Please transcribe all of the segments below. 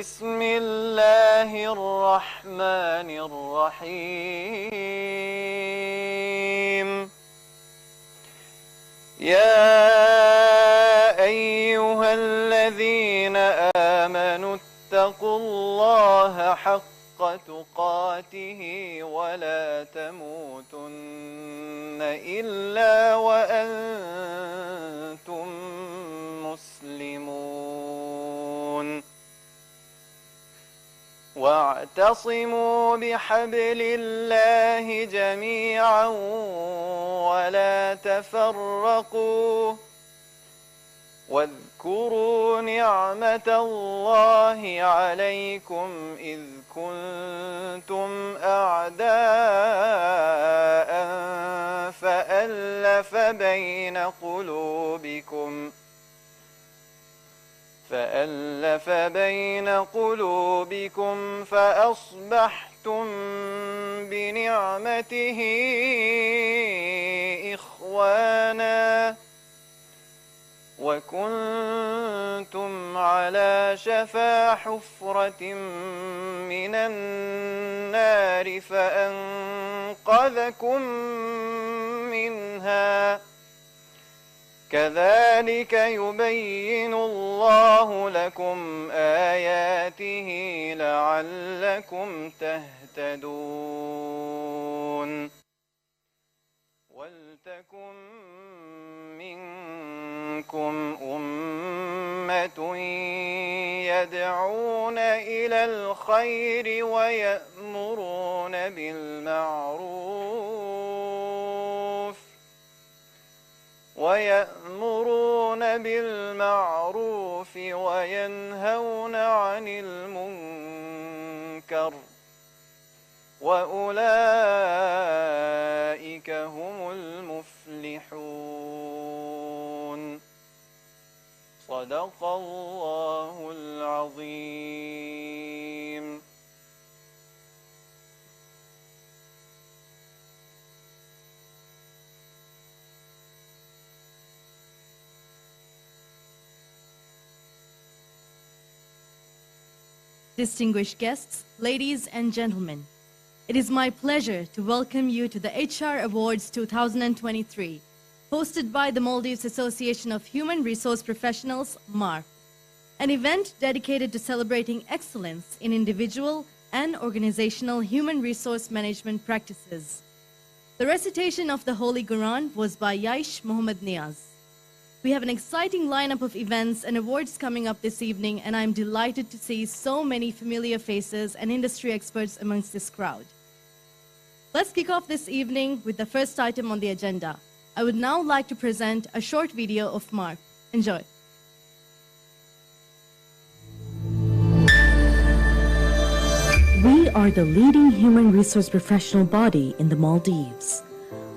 بسم الله الرحمن الرحيم يا أيها الذين آمنوا اتقوا الله حق تقاته ولا تموتن إلا وأنتم مسلمون واعتصموا بحبل الله جميعا ولا تفرقوا واذكروا نعمة الله عليكم إذ كنتم أعداء فألف بين قلوبكم فأصبحتم بنعمته إخوانا وكنتم على شفا حفرة من النار فأنقذكم منها كذلك يبين الله لكم آياته لعلكم تهتدون ولتكن منكم أمة يدعون إلى الخير ويأمرون بالمعروف وينهون عن المنكر وأولئك هم المفلحون صدق الله العظيم. Distinguished guests, ladies and gentlemen, it is my pleasure to welcome you to the HR Awards 2023, hosted by the Maldives Association of Human Resource Professionals, MAHRP, an event dedicated to celebrating excellence in individual and organizational human resource management practices. The recitation of the Holy Quran was by Yaish Muhammad Niaz. We have an exciting lineup of events and awards coming up this evening, and I'm delighted to see so many familiar faces and industry experts amongst this crowd. Let's kick off this evening with the first item on the agenda. I would now like to present a short video of MARP. Enjoy. We are the leading human resource professional body in the Maldives.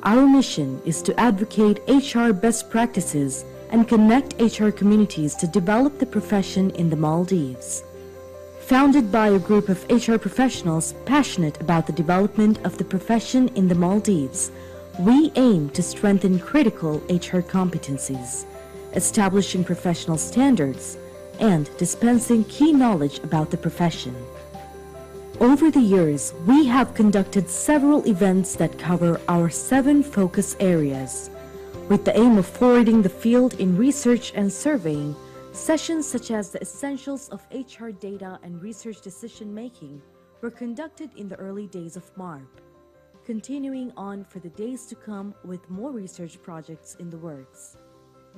Our mission is to advocate HR best practices and connect HR communities to develop the profession in the Maldives. Founded by a group of HR professionals passionate about the development of the profession in the Maldives, we aim to strengthen critical HR competencies, establishing professional standards, and dispensing key knowledge about the profession. Over the years, we have conducted several events that cover our 7 focus areas. With the aim of forwarding the field in research and surveying, sessions such as the essentials of HR data and research decision-making were conducted in the early days of MARP, continuing on for the days to come with more research projects in the works.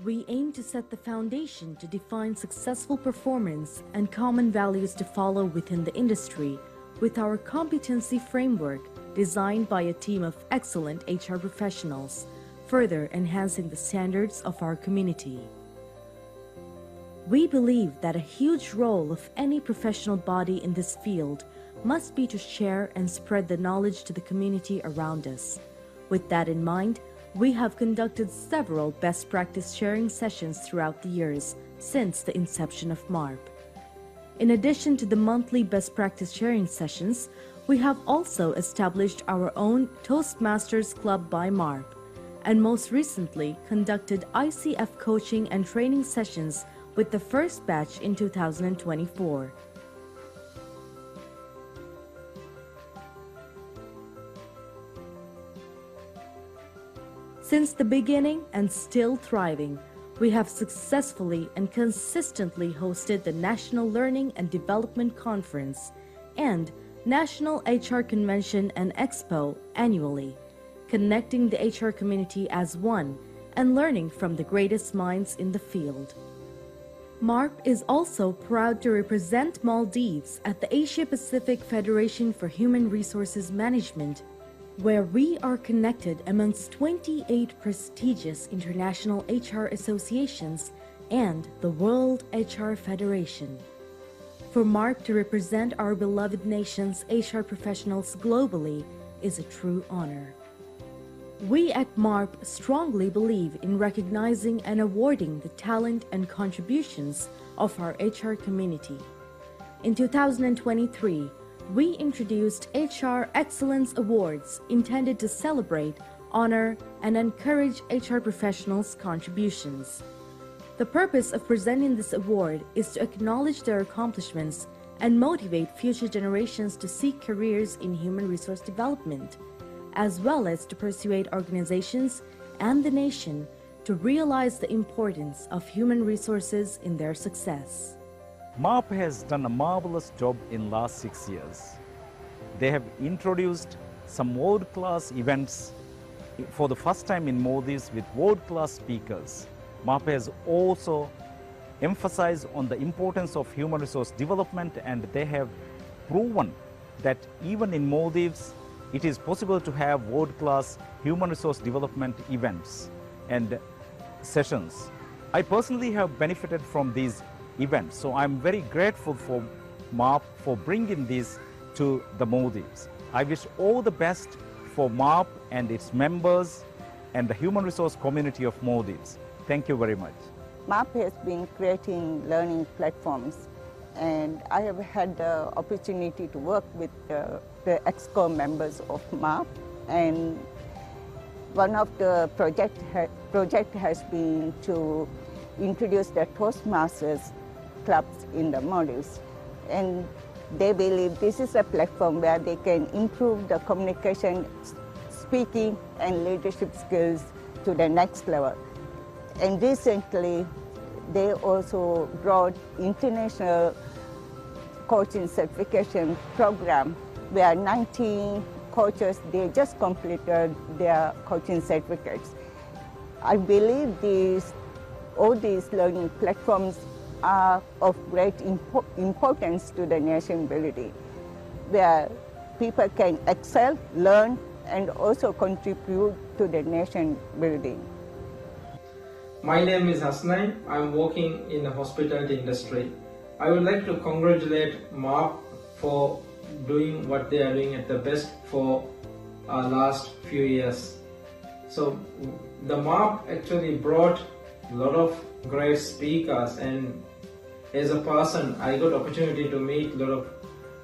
We aim to set the foundation to define successful performance and common values to follow within the industry with our competency framework designed by a team of excellent HR professionals, further enhancing the standards of our community. We believe that a huge role of any professional body in this field must be to share and spread the knowledge to the community around us. With that in mind, we have conducted several best practice sharing sessions throughout the years since the inception of MARP. In addition to the monthly best practice sharing sessions, we have also established our own Toastmasters Club by MARP, and most recently conducted ICF coaching and training sessions with the first batch in 2024. Since the beginning and still thriving, we have successfully and consistently hosted the National Learning and Development Conference and National HR Convention and Expo annually, connecting the HR community as one and learning from the greatest minds in the field. MARP is also proud to represent Maldives at the Asia-Pacific Federation for Human Resources Management, where we are connected amongst 28 prestigious international HR associations and the World HR Federation. For MARP to represent our beloved nation's HR professionals globally is a true honor. We at MARP strongly believe in recognizing and awarding the talent and contributions of our HR community. In 2023, we introduced HR Excellence Awards intended to celebrate, honor, and encourage HR professionals' contributions. The purpose of presenting this award is to acknowledge their accomplishments and motivate future generations to seek careers in human resource development, as well as to persuade organizations and the nation to realize the importance of human resources in their success. MARP has done a marvelous job in last 6 years. They have introduced some world-class events for the first time in Maldives with world-class speakers. MARP has also emphasized on the importance of human resource development, and they have proven that even in Maldives, it is possible to have world-class human resource development events and sessions. I personally have benefited from these events, so I'm very grateful for MARP for bringing this to the Maldives. I wish all the best for MARP and its members and the human resource community of Maldives. Thank you very much. MARP has been creating learning platforms, and I have had the opportunity to work with the ExCo members of MARP, and one of the project has been to introduce the Toastmasters clubs in the Maldives, and they believe this is a platform where they can improve the communication, speaking, and leadership skills to the next level. And recently, they also brought international coaching certification program where 19 coaches, they just completed their coaching certificates. I believe all these learning platforms are of great importance to the nation building, where people can excel, learn, and also contribute to the nation building. My name is Hasnain. I'm working in the hospitality industry. I would like to congratulate MARP for doing what they are doing at the best for our last few years. So the MARP actually brought a lot of great speakers, and as a person I got opportunity to meet a lot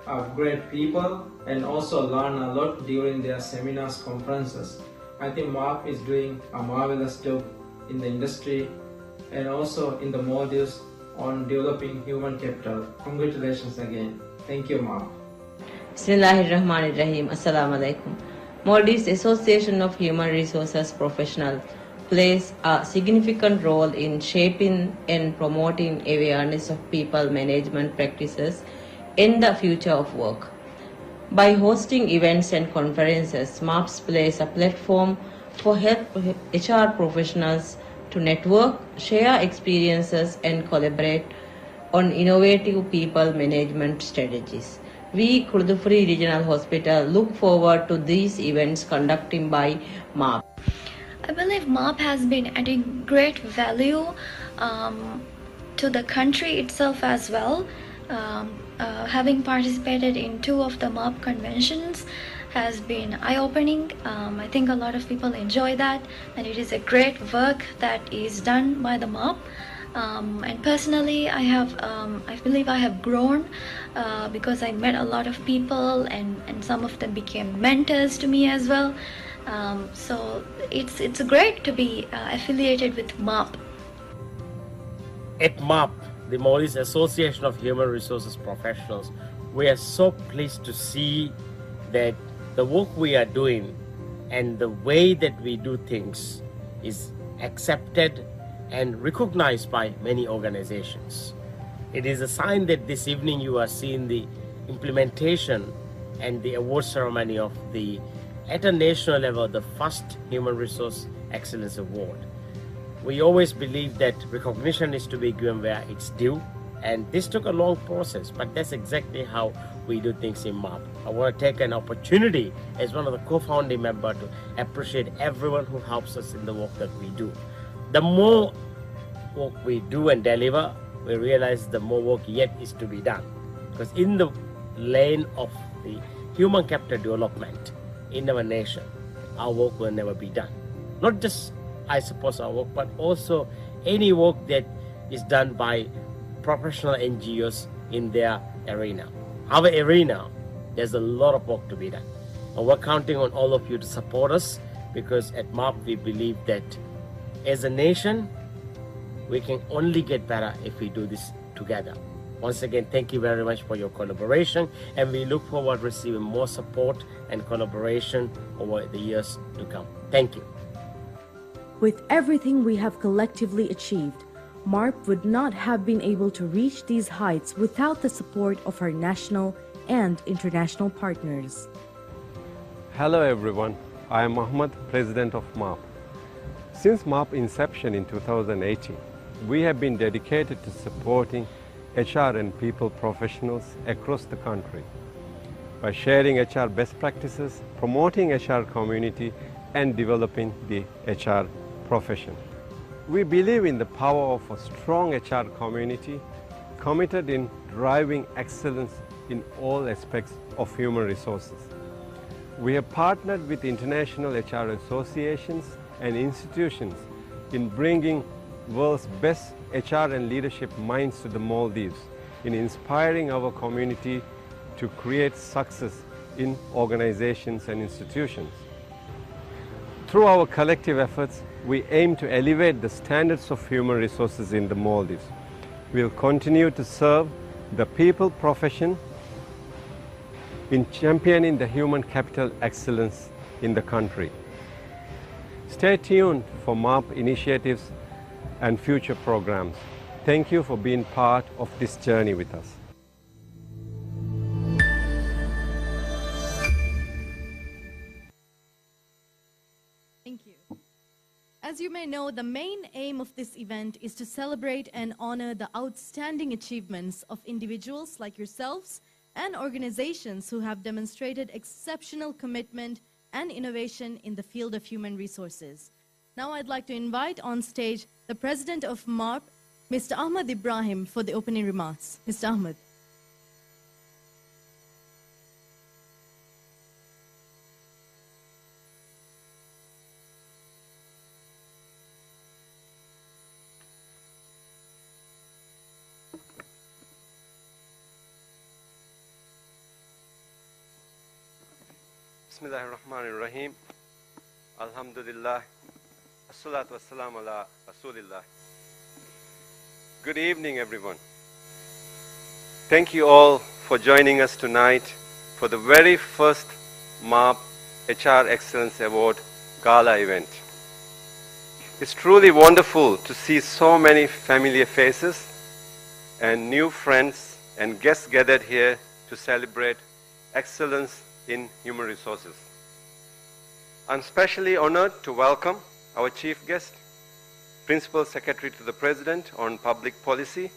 of great people and also learn a lot during their seminars, conferences. I think MARP is doing a marvelous job in the industry and also in the Maldives on developing human capital. Congratulations again. Thank you, MARP. Bismillahirrahmanirrahim. Assalamu alaikum. Maldives Association of Human Resources Professionals plays a significant role in shaping and promoting awareness of people management practices in the future of work. By hosting events and conferences, MARP plays a platform for HR professionals to network, share experiences, and collaborate on innovative people management strategies. We, Kurdufri Regional Hospital, look forward to these events conducted by MARP. I believe MARP has been adding great value to the country itself as well. Having participated in 2 of the MARP conventions has been eye-opening. I think a lot of people enjoy that, and it is a great work that is done by the MARP. And personally, I believe I have grown because I met a lot of people, and some of them became mentors to me as well. So it's great to be affiliated with MARP. At MARP, the Maldives Association of Human Resources Professionals, we are so pleased to see that the work we are doing and the way that we do things is accepted and recognized by many organizations. It is a sign that this evening you are seeing the implementation and the award ceremony of at a national level, the first Human Resource Excellence Award. We always believe that recognition is to be given where it's due, and this took a long process, but that's exactly how we do things in MAHRP. I want to take an opportunity as one of the co-founding members to appreciate everyone who helps us in the work that we do. The more work we do and deliver, we realize the more work yet is to be done. Because in the lane of the human capital development in our nation, our work will never be done. Not just, I suppose, our work, but also any work that is done by professional NGOs in their arena. Our arena, there's a lot of work to be done. And we're counting on all of you to support us, because at MAHRP we believe that as a nation, we can only get better if we do this together. Once again, thank you very much for your collaboration, and we look forward to receiving more support and collaboration over the years to come. Thank you. With everything we have collectively achieved, MAHRP would not have been able to reach these heights without the support of our national and international partners. Hello everyone, I am Mohammed, President of MAHRP. Since MAHRP inception in 2018, we have been dedicated to supporting HR and people professionals across the country by sharing HR best practices, promoting HR community, and developing the HR profession. We believe in the power of a strong HR community committed in driving excellence in all aspects of human resources. We have partnered with international HR associations and institutions in bringing world's best HR and leadership minds to the Maldives, in inspiring our community to create success in organizations and institutions. Through our collective efforts, we aim to elevate the standards of human resources in the Maldives. We will continue to serve the people profession in championing the human capital excellence in the country. Stay tuned for MAHRP initiatives and future programs. Thank you for being part of this journey with us. Thank you. As you may know, the main aim of this event is to celebrate and honor the outstanding achievements of individuals like yourselves and organizations who have demonstrated exceptional commitment and innovation in the field of human resources. Now I'd like to invite on stage the President of MARP, Mr. Ahmed Ibrahim, for the opening remarks. Mr. Ahmed. Bismillahirrahmanirrahim. Alhamdulillah. Assalatu wassalamu ala Rasulillah. Good evening, everyone. Thank you all for joining us tonight for the very first MAHRP HR Excellence Award Gala event. It's truly wonderful to see so many familiar faces and new friends and guests gathered here to celebrate excellence in human resources. I'm especially honored to welcome our chief guest, Principal Secretary to the President on Public Policy,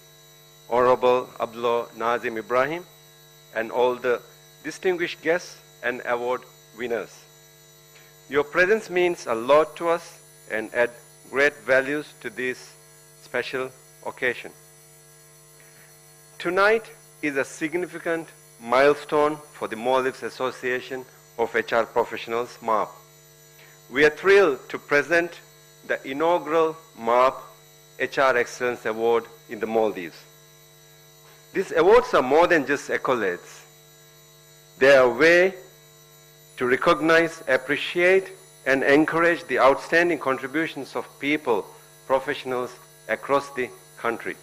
Honorable Abdullah Nazim Ibrahim, and all the distinguished guests and award winners. Your presence means a lot to us and add great values to this special occasion. Tonight is a significant milestone for the Maldives Association of HR Professionals, MAHRP. We are thrilled to present the inaugural MAHRP HR Excellence Award in the Maldives. These awards are more than just accolades. They are a way to recognize, appreciate, and encourage the outstanding contributions of people, professionals across the country.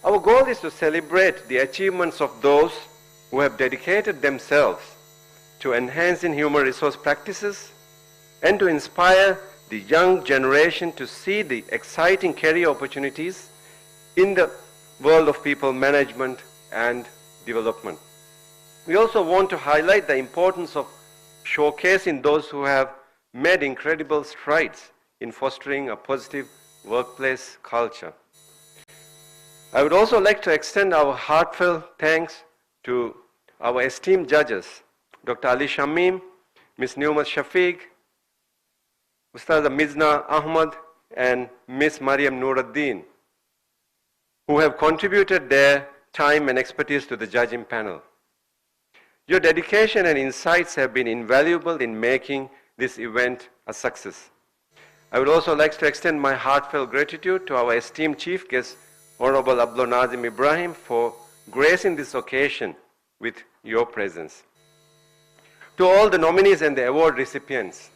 Our goal is to celebrate the achievements of those who have dedicated themselves to enhancing human resource practices and to inspire the young generation to see the exciting career opportunities in the world of people management and development. We also want to highlight the importance of showcasing those who have made incredible strides in fostering a positive workplace culture. I would also like to extend our heartfelt thanks to our esteemed judges, Dr. Ali Shamim, Ms. Neumat Shafiq, Ustaza Mizna Ahmad, and Ms. Mariam Nuruddin, who have contributed their time and expertise to the judging panel. Your dedication and insights have been invaluable in making this event a success. I would also like to extend my heartfelt gratitude to our esteemed chief guest, Honorable Abdul Nazim Ibrahim, for gracing this occasion with your presence. To all the nominees and the award recipients,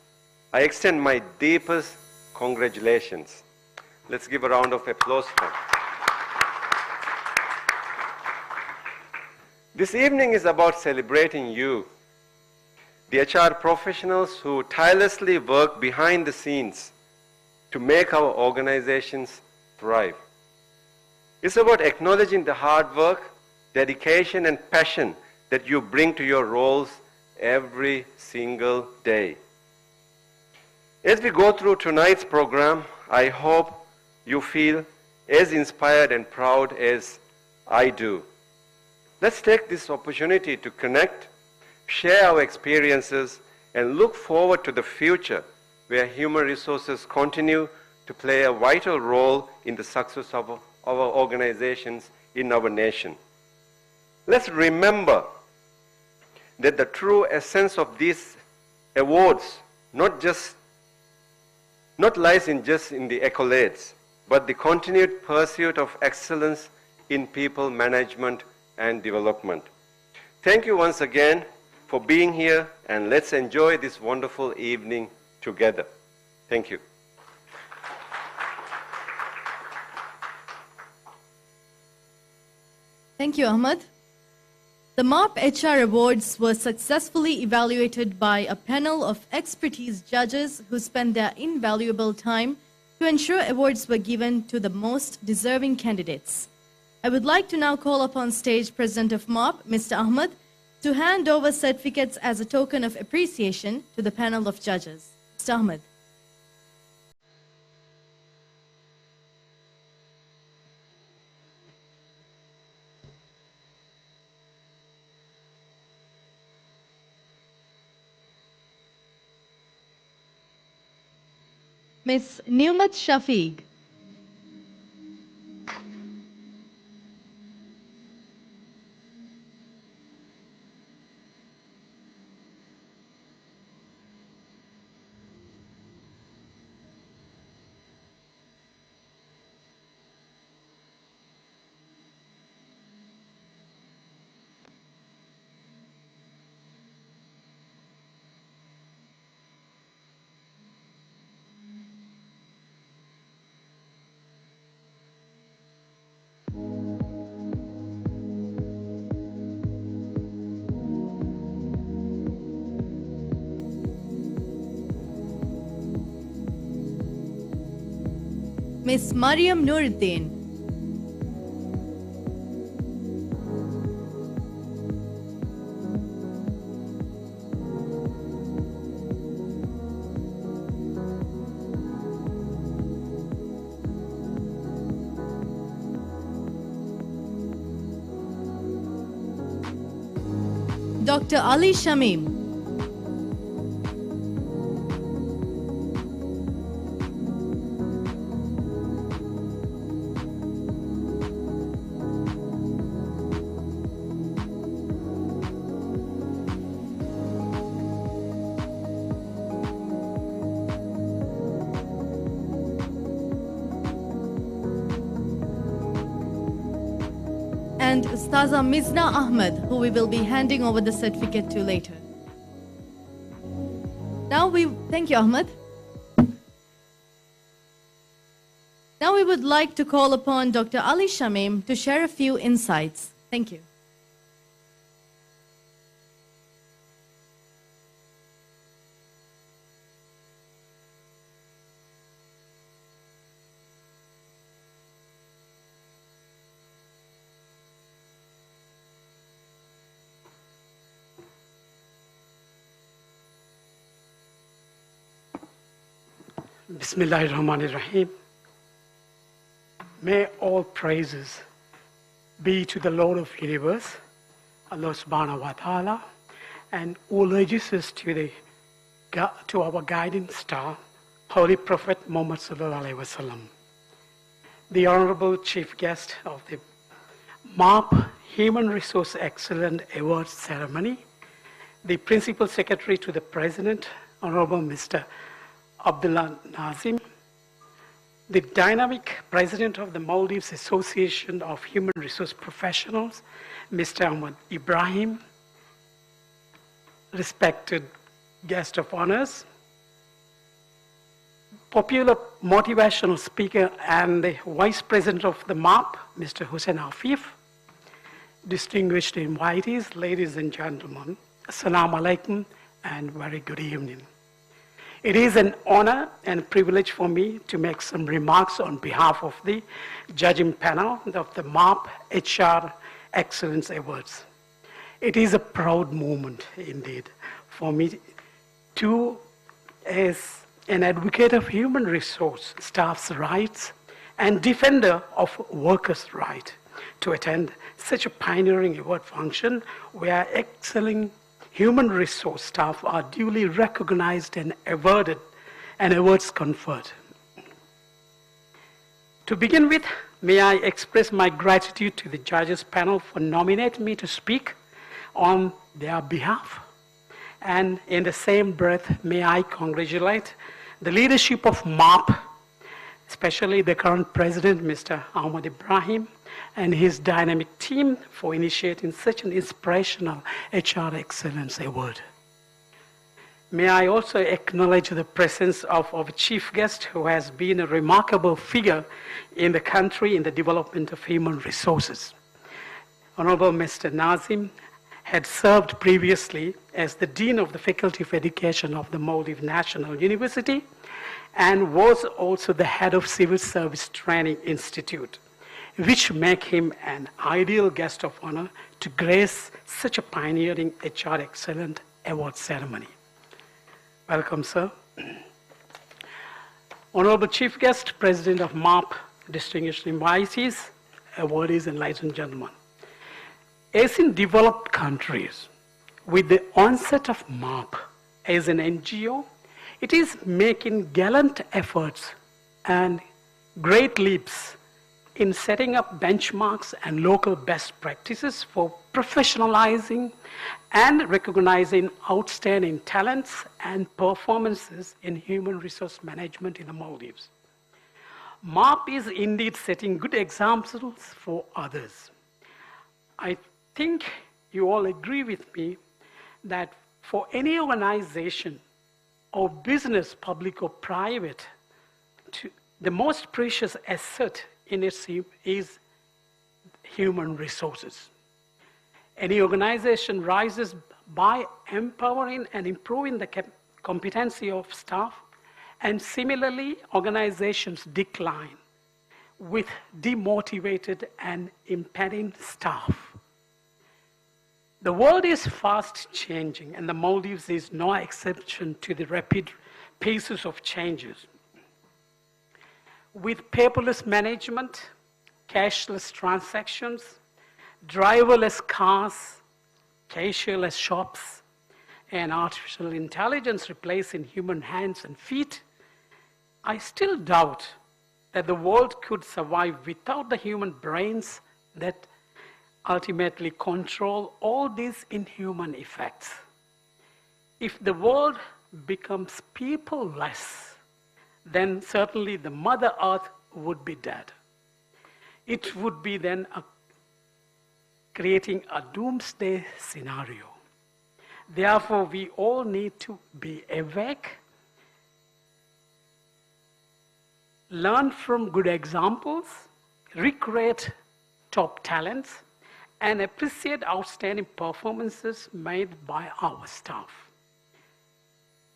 I extend my deepest congratulations. Let's give a round of applause for them. This evening is about celebrating you, the HR professionals who tirelessly work behind the scenes to make our organizations thrive. It's about acknowledging the hard work, dedication, and passion that you bring to your roles every single day. As we go through tonight's program, I hope you feel as inspired and proud as I do. Let's take this opportunity to connect, share our experiences, and look forward to the future where human resources continue to play a vital role in the success of our organizations in our nation. Let's remember that the true essence of these awards not lies just in the accolades, but the continued pursuit of excellence in people management and development. Thank you once again for being here, and let's enjoy this wonderful evening together. Thank you. Thank you, Ahmad. The MARP HR Awards were successfully evaluated by a panel of expertise judges who spent their invaluable time to ensure awards were given to the most deserving candidates. I would like to now call upon stage President of MARP, Mr. Ahmad, to hand over certificates as a token of appreciation to the panel of judges. Mr. Ahmad. Ms. Neumat Shafiq. Ms. Mariam Nuruddin. Dr. Ali Shamim. And Ustaza Mizna Ahmad, who we will be handing over the certificate to later. Thank you, Ahmad. Now we would like to call upon Dr. Ali Shamim to share a few insights. Thank you. Bismillahirrahmanirrahim. May all praises be to the Lord of the universe, Allah subhanahu wa ta'ala, and all allegiances to our guiding star, Holy Prophet Muhammad sallallahu alaihi wasallam. The Honorable Chief Guest of the MARP Human Resource Excellence Awards ceremony, the Principal Secretary to the President, Honorable Mr. Abdullah Nazim, the dynamic President of the Maldives Association of Human Resource Professionals, Mr. Ahmad Ibrahim, respected guest of honors, popular motivational speaker and the Vice President of the MARP, Mr. Hussein Afif, distinguished invitees, ladies and gentlemen, Assalamu alaikum and very good evening. It is an honor and privilege for me to make some remarks on behalf of the judging panel of the MARP HR Excellence Awards. It is a proud moment indeed for me to, as an advocate of human resource staff's rights and defender of workers' rights, to attend such a pioneering award function where excelling human resource staff are duly recognized and awarded and awards conferred. To begin with, may I express my gratitude to the judges panel for nominating me to speak on their behalf. And in the same breath, may I congratulate the leadership of MARP, especially the current president, Mr. Ahmad Ibrahim, and his dynamic team for initiating such an inspirational HR Excellence Award. May I also acknowledge the presence of our chief guest, who has been a remarkable figure in the country in the development of human resources. Honorable Mr. Nazim had served previously as the Dean of the Faculty of Education of the Maldives National University and was also the head of Civil Service Training Institute, which make him an ideal guest of honor to grace such a pioneering HR Excellence Award ceremony. Welcome, sir. Honorable Chief Guest, President of MARP, distinguished invitees, awardees, and ladies and gentlemen. As in developed countries, with the onset of MARP as an NGO, it is making gallant efforts and great leaps in setting up benchmarks and local best practices for professionalizing and recognizing outstanding talents and performances in human resource management in the Maldives. MARP is indeed setting good examples for others. I think you all agree with me that for any organization or business, public or private, the most precious asset in its is human resources. Any organization rises by empowering and improving the competency of staff, and similarly, organizations decline with demotivated and impeding staff. The world is fast changing, and the Maldives is no exception to the rapid paces of changes. With paperless management, cashless transactions, driverless cars, cashierless shops, and artificial intelligence replacing human hands and feet, I still doubt that the world could survive without the human brains that ultimately control all these inhuman effects. If the world becomes people-less, then certainly the Mother Earth would be dead. It would be then creating a doomsday scenario. Therefore, we all need to be awake, learn from good examples, recreate top talents, and appreciate outstanding performances made by our staff.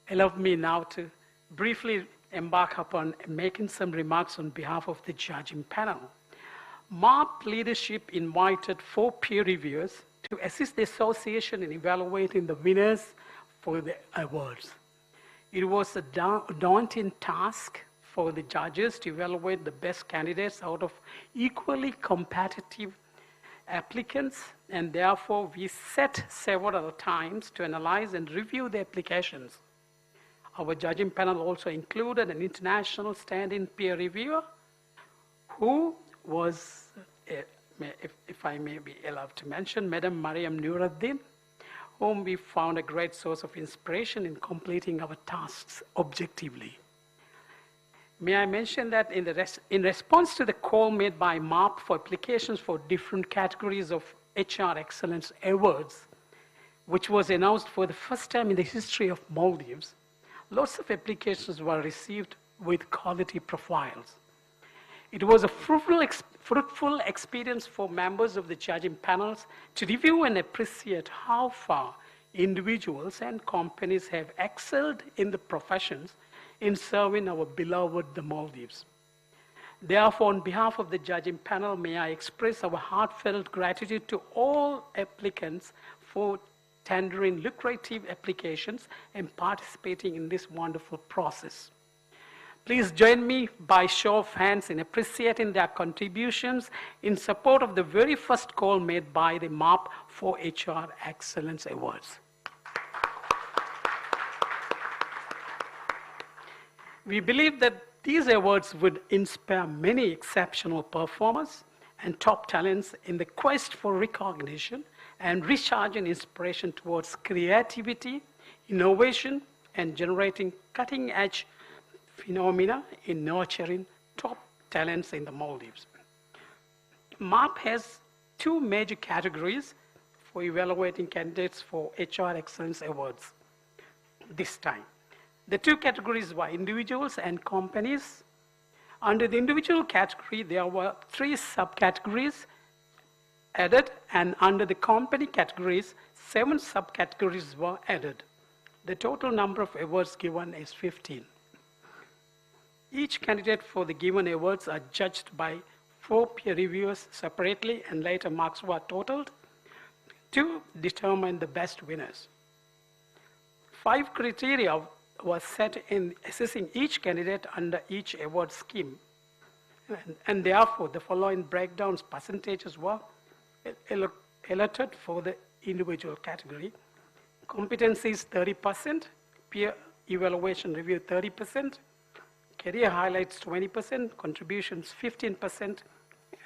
Allow me now to briefly embark upon making some remarks on behalf of the judging panel. MARP leadership invited 4 peer reviewers to assist the association in evaluating the winners for the awards. It was a daunting task for the judges to evaluate the best candidates out of equally competitive applicants, and therefore we set several times to analyze and review the applications. Our judging panel also included an international stand-in peer reviewer who was, if I may be allowed to mention, Madam Mariam Nuruddin, whom we found a great source of inspiration in completing our tasks objectively. May I mention that in response to the call made by MARP for applications for different categories of HR Excellence Awards, which was announced for the first time in the history of Maldives, lots of applications were received with quality profiles. It was a fruitful experience for members of the judging panels to review and appreciate how far individuals and companies have excelled in the professions in serving our beloved the Maldives. Therefore, on behalf of the judging panel, may I express our heartfelt gratitude to all applicants for tendering lucrative applications and participating in this wonderful process. Please join me by show of hands in appreciating their contributions in support of the very first call made by the MARP for HR Excellence Awards. We believe that these awards would inspire many exceptional performers and top talents in the quest for recognition and recharge and inspiration towards creativity, innovation, and generating cutting-edge phenomena in nurturing top talents in the Maldives. MARP has two major categories for evaluating candidates for HR Excellence Awards this time. The two categories were individuals and companies. Under the individual category, there were 3 subcategories added, and under the company categories, 7 subcategories were added. The total number of awards given is 15. Each candidate for the given awards are judged by 4 peer reviewers separately, and later marks were totaled to determine the best winners. 5 criteria was set in assessing each candidate under each award scheme. And therefore, the following breakdowns percentages were allotted for the individual category. Competencies 30%, peer evaluation review 30%, career highlights 20%, contributions 15%,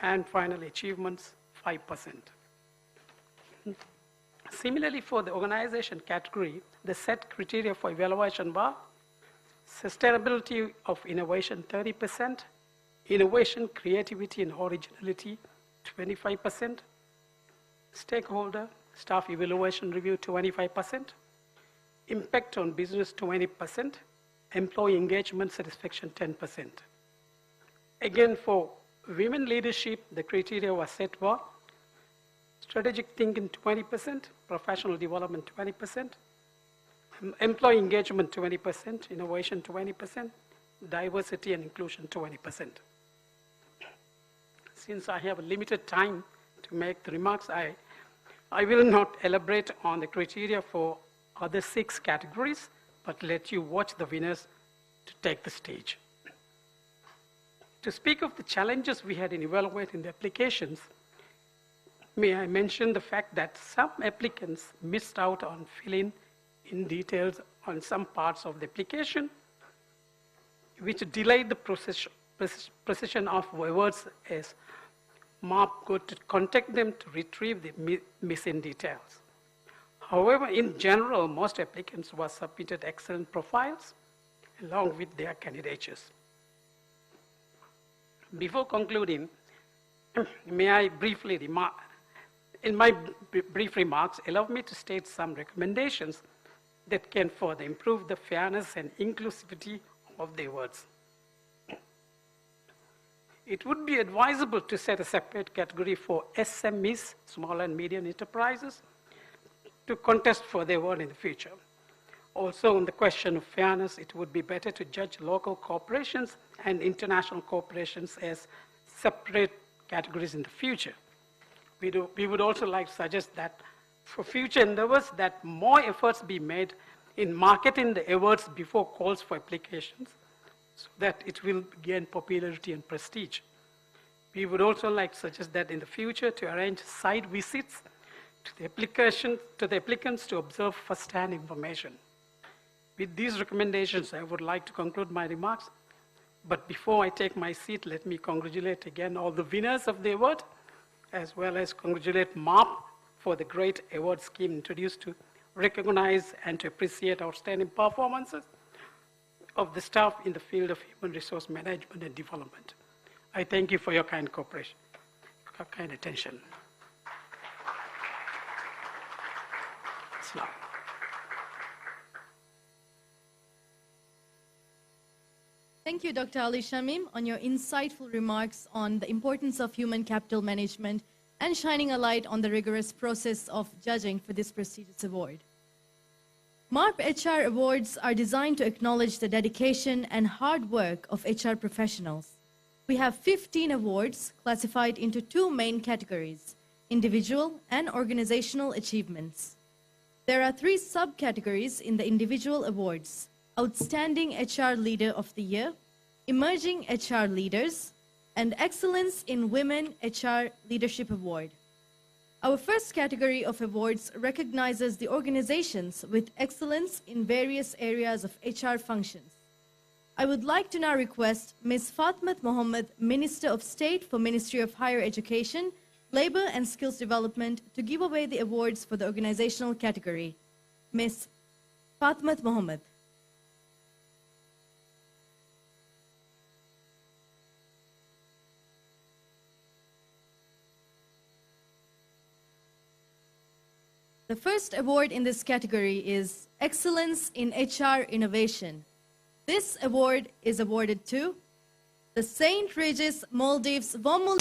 and final achievements 5%. Similarly, for the organization category, the set criteria for evaluation were sustainability of innovation 30%, innovation, creativity, and originality 25%, stakeholder, staff evaluation review 25%, impact on business 20%, employee engagement satisfaction 10%. Again, for women leadership, the criteria were set were strategic thinking 20%, professional development 20%, employee engagement 20%, innovation 20%, diversity and inclusion 20%. Since I have a limited time to make the remarks, I will not elaborate on the criteria for other 6 categories, but let you watch the winners to take the stage. To speak of the challenges we had in evaluating the applications, may I mention the fact that some applicants missed out on filling in details on some parts of the application, which delayed the precision of awards as MARP could contact them to retrieve the missing details. However, in general, most applicants were submitted excellent profiles along with their candidatures. Before concluding, may I briefly remark, in my brief remarks, allow me to state some recommendations that can further improve the fairness and inclusivity of the awards. It would be advisable to set a separate category for SMEs, small and medium enterprises, to contest for the award in the future. Also, on the question of fairness, it would be better to judge local corporations and international corporations as separate categories in the future. We would also like to suggest that for future endeavors that more efforts be made in marketing the awards before calls for applications, so that it will gain popularity and prestige. We would also like to suggest that in the future to arrange site visits to the applicants to observe first-hand information. With these recommendations, I would like to conclude my remarks. But before I take my seat, let me congratulate again all the winners of the award, as well as congratulate MARP for the great award scheme introduced to recognize and to appreciate outstanding performances of the staff in the field of human resource management and development. I thank you for your kind cooperation, your kind attention. Islam. Thank you, Dr. Ali Shamim, on your insightful remarks on the importance of human capital management and shining a light on the rigorous process of judging for this prestigious award. MARP HR Awards are designed to acknowledge the dedication and hard work of HR professionals. We have 15 awards classified into two main categories, individual and organizational achievements. There are 3 subcategories in the individual awards: Outstanding HR Leader of the Year, Emerging HR Leaders, and Excellence in Women HR Leadership Award. Our first category of awards recognizes the organizations with excellence in various areas of HR functions. I would like to now request Ms. Fatmat Mohammed, Minister of State for Ministry of Higher Education, Labor and Skills Development, to give away the awards for the organizational category. Ms. Fatmat Mohammed. The first award in this category is Excellence in HR Innovation. This award is awarded to the St. Regis Maldives Vomul.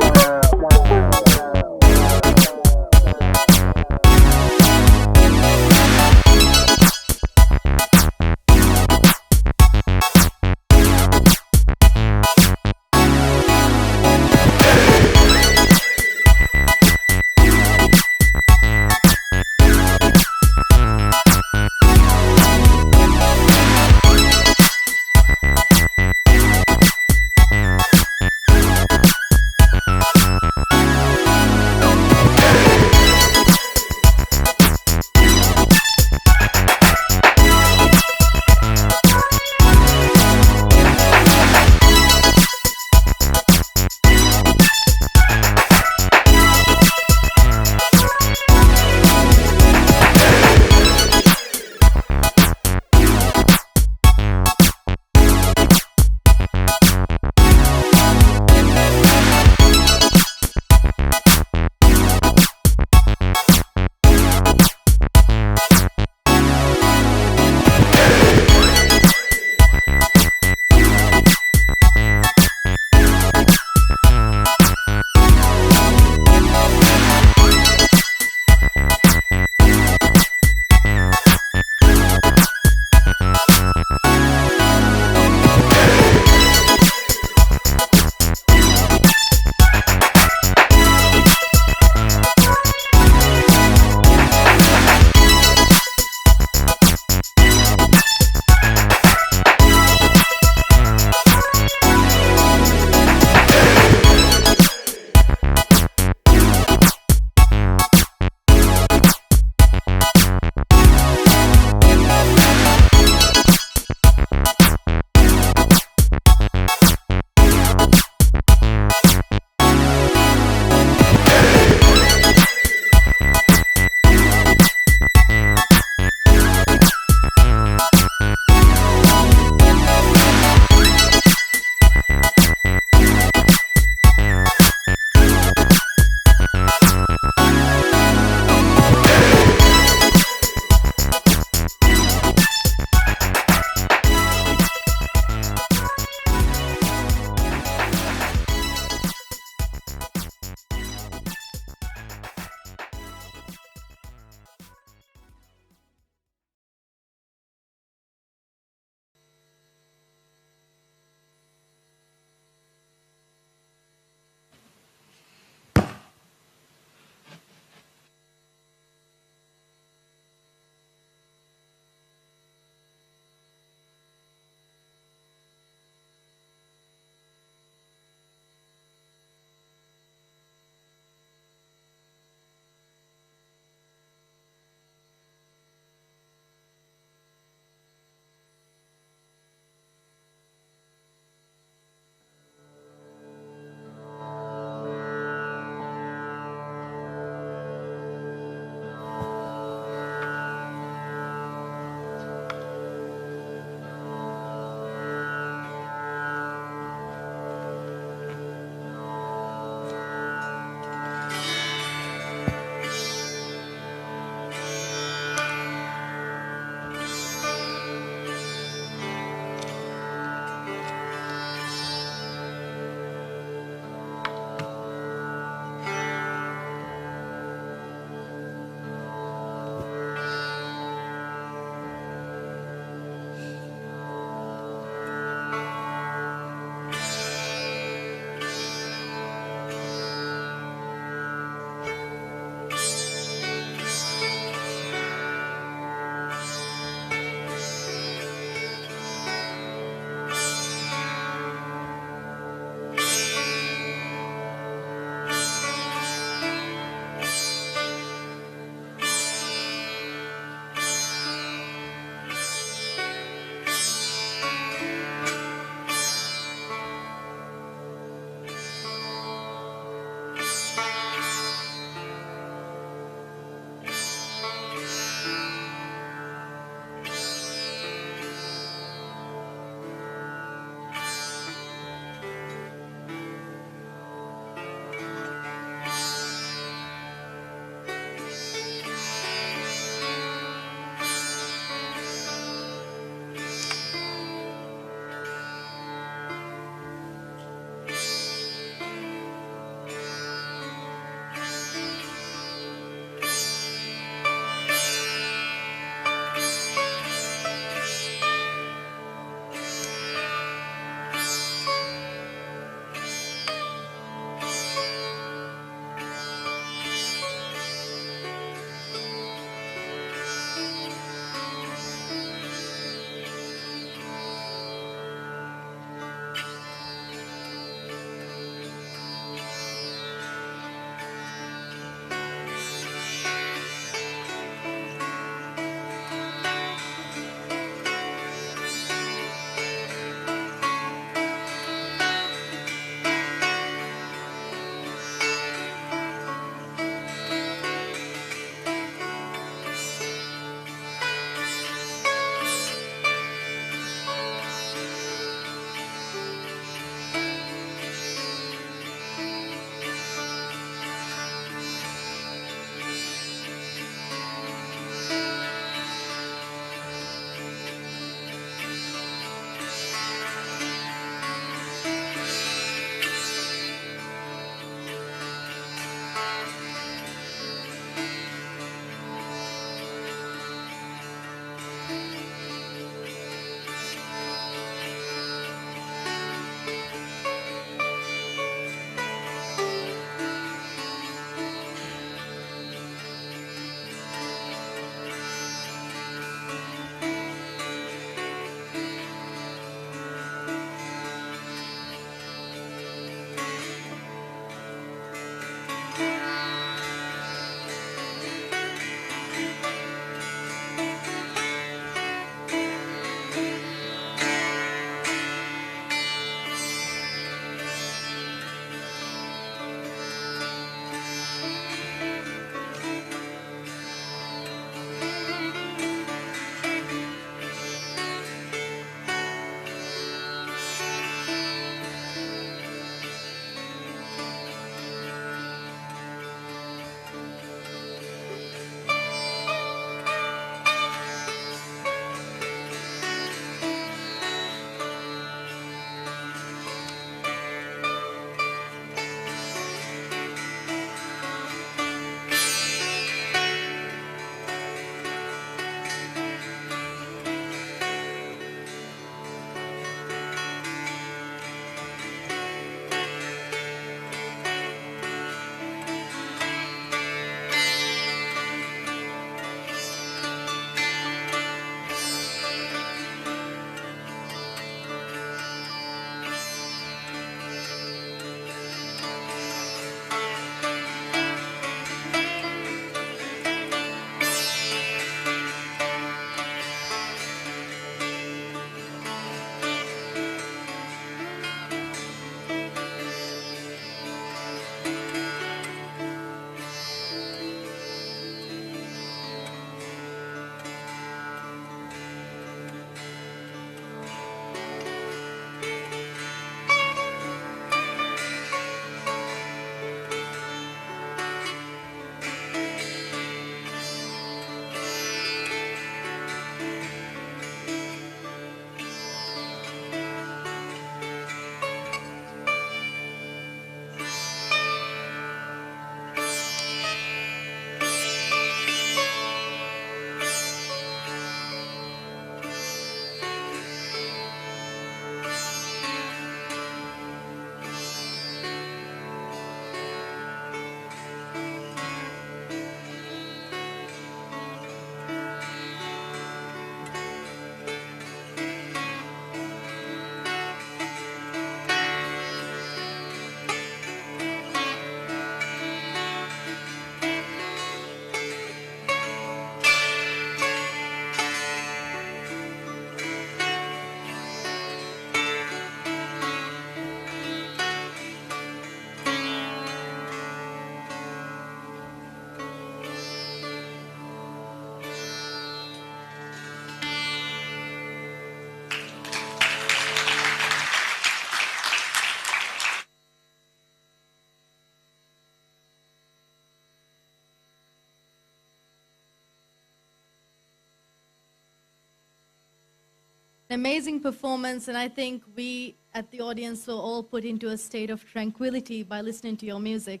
An amazing performance, and I think we at the audience were all put into a state of tranquility by listening to your music.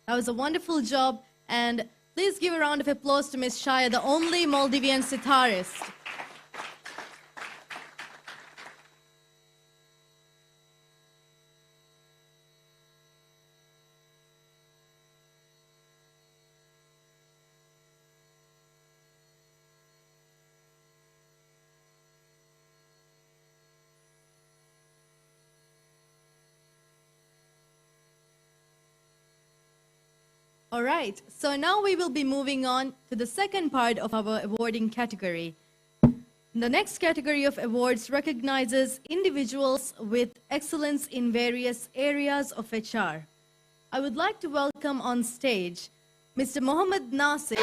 That was a wonderful job, and please give a round of applause to Ms. Shaya, the only Maldivian sitarist. All right, so now we will be moving on to the second part of our awarding category. The next category of awards recognizes individuals with excellence in various areas of HR. I would like to welcome on stage Mr. Mohammed Nasir.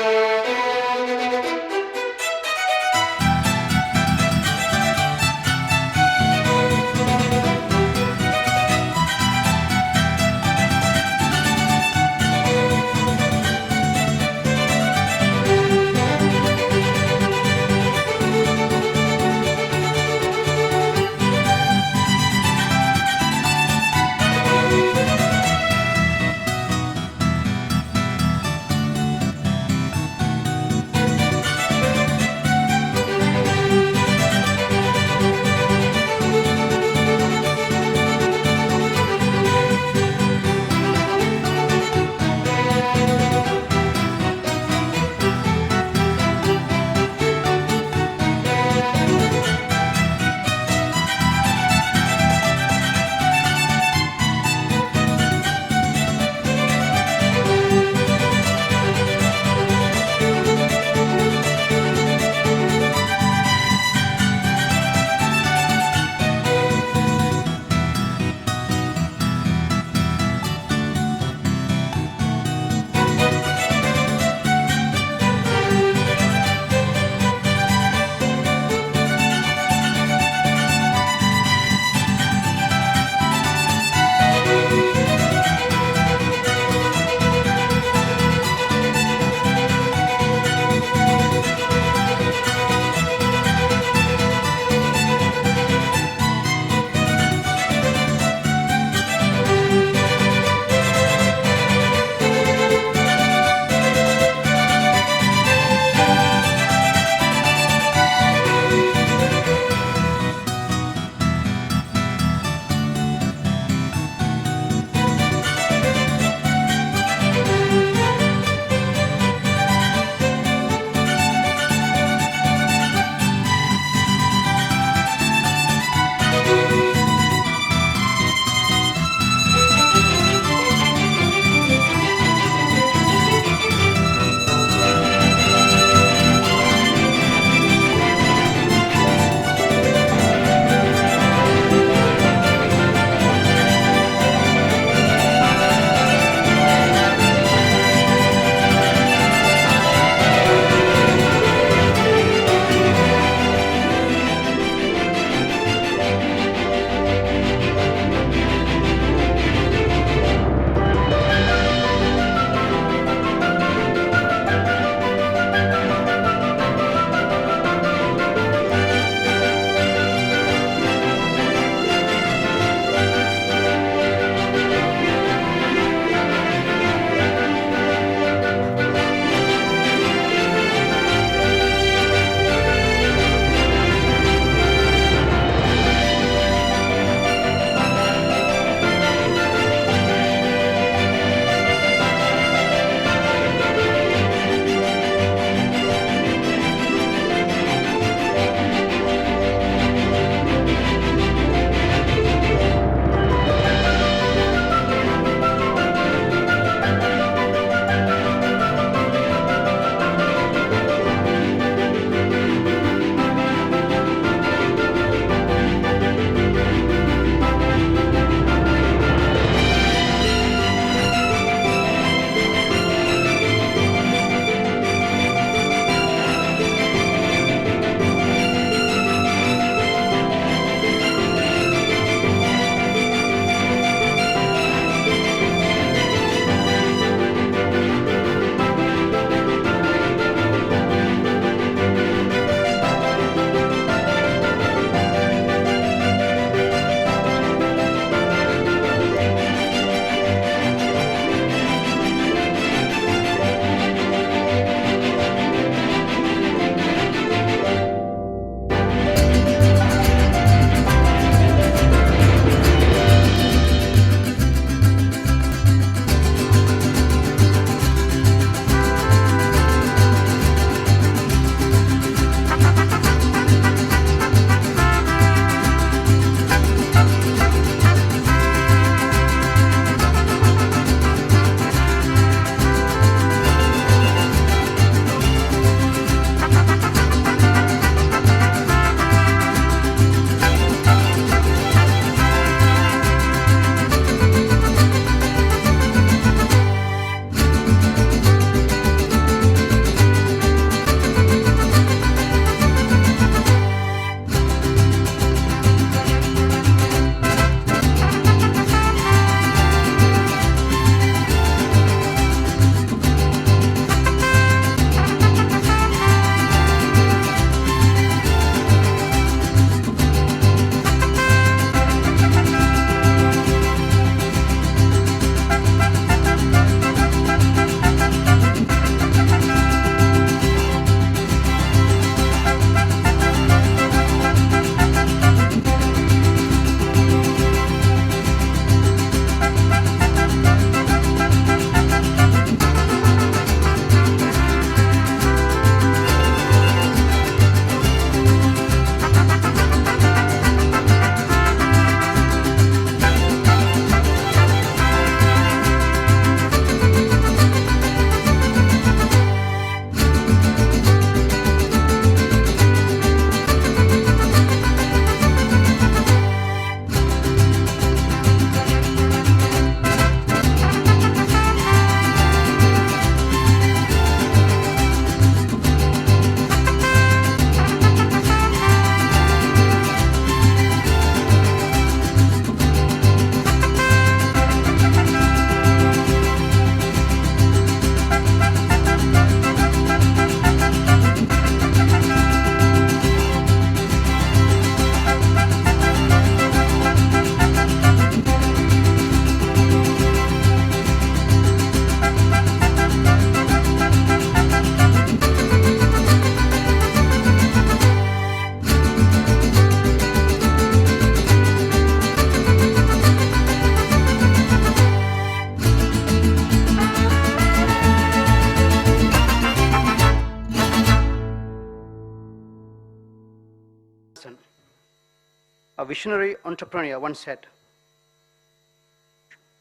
A visionary entrepreneur once said,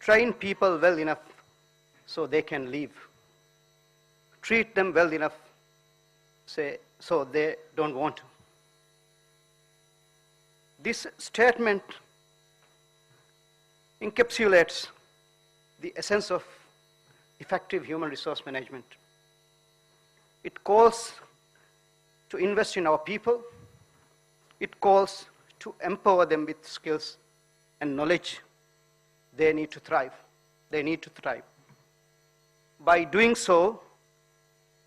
"Train people well enough so they can leave. Treat them well enough so they don't want to." This statement encapsulates the essence of effective human resource management. It calls to invest in our people. It calls to empower them with skills and knowledge they need to thrive. They need to thrive. By doing so,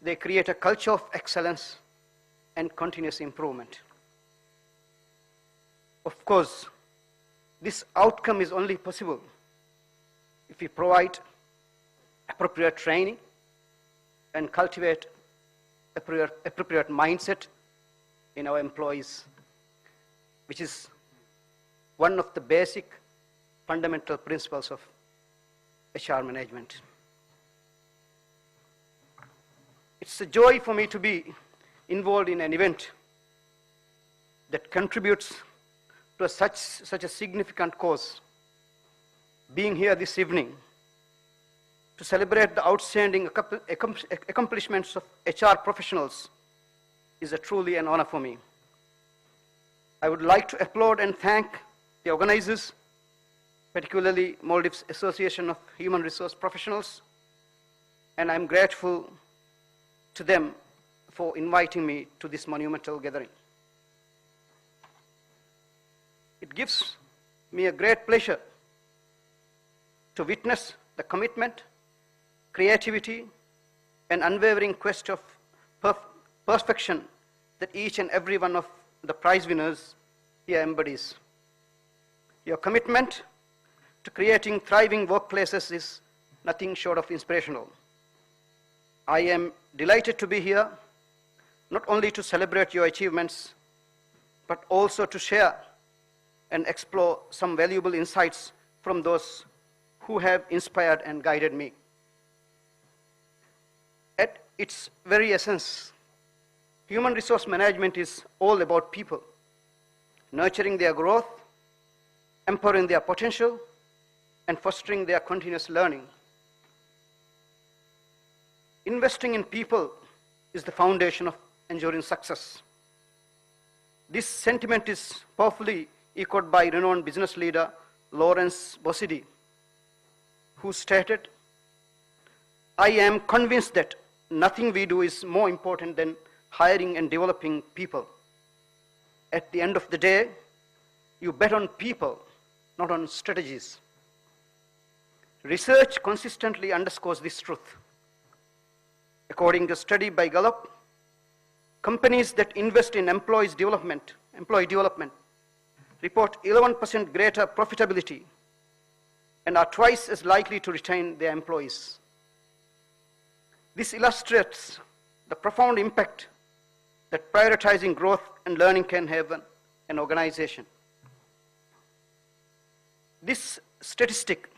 they create a culture of excellence and continuous improvement. Of course, this outcome is only possible if we provide appropriate training and cultivate appropriate mindset in our employees, which is one of the basic fundamental principles of HR management. It's a joy for me to be involved in an event that contributes to such a significant cause. Being here this evening to celebrate the outstanding accomplishments of HR professionals is truly an honor for me. I would like to applaud and thank the organizers, particularly Maldives Association of Human Resource Professionals, and I'm grateful to them for inviting me to this monumental gathering. It gives me a great pleasure to witness the commitment, creativity, and unwavering quest of perfection that each and every one of the prize winners here embodies. Your commitment to creating thriving workplaces is nothing short of inspirational. I am delighted to be here, not only to celebrate your achievements, but also to share and explore some valuable insights from those who have inspired and guided me. At its very essence, human resource management is all about people, nurturing their growth, empowering their potential, and fostering their continuous learning. Investing in people is the foundation of enduring success. This sentiment is powerfully echoed by renowned business leader Lawrence Bossidy, who stated, "I am convinced that nothing we do is more important than hiring and developing people. At the end of the day, you bet on people, not on strategies." Research consistently underscores this truth. According to a study by Gallup, companies that invest in employee development report 11% greater profitability and are twice as likely to retain their employees. This illustrates the profound impact that prioritizing growth and learning can have on an organization. This statistic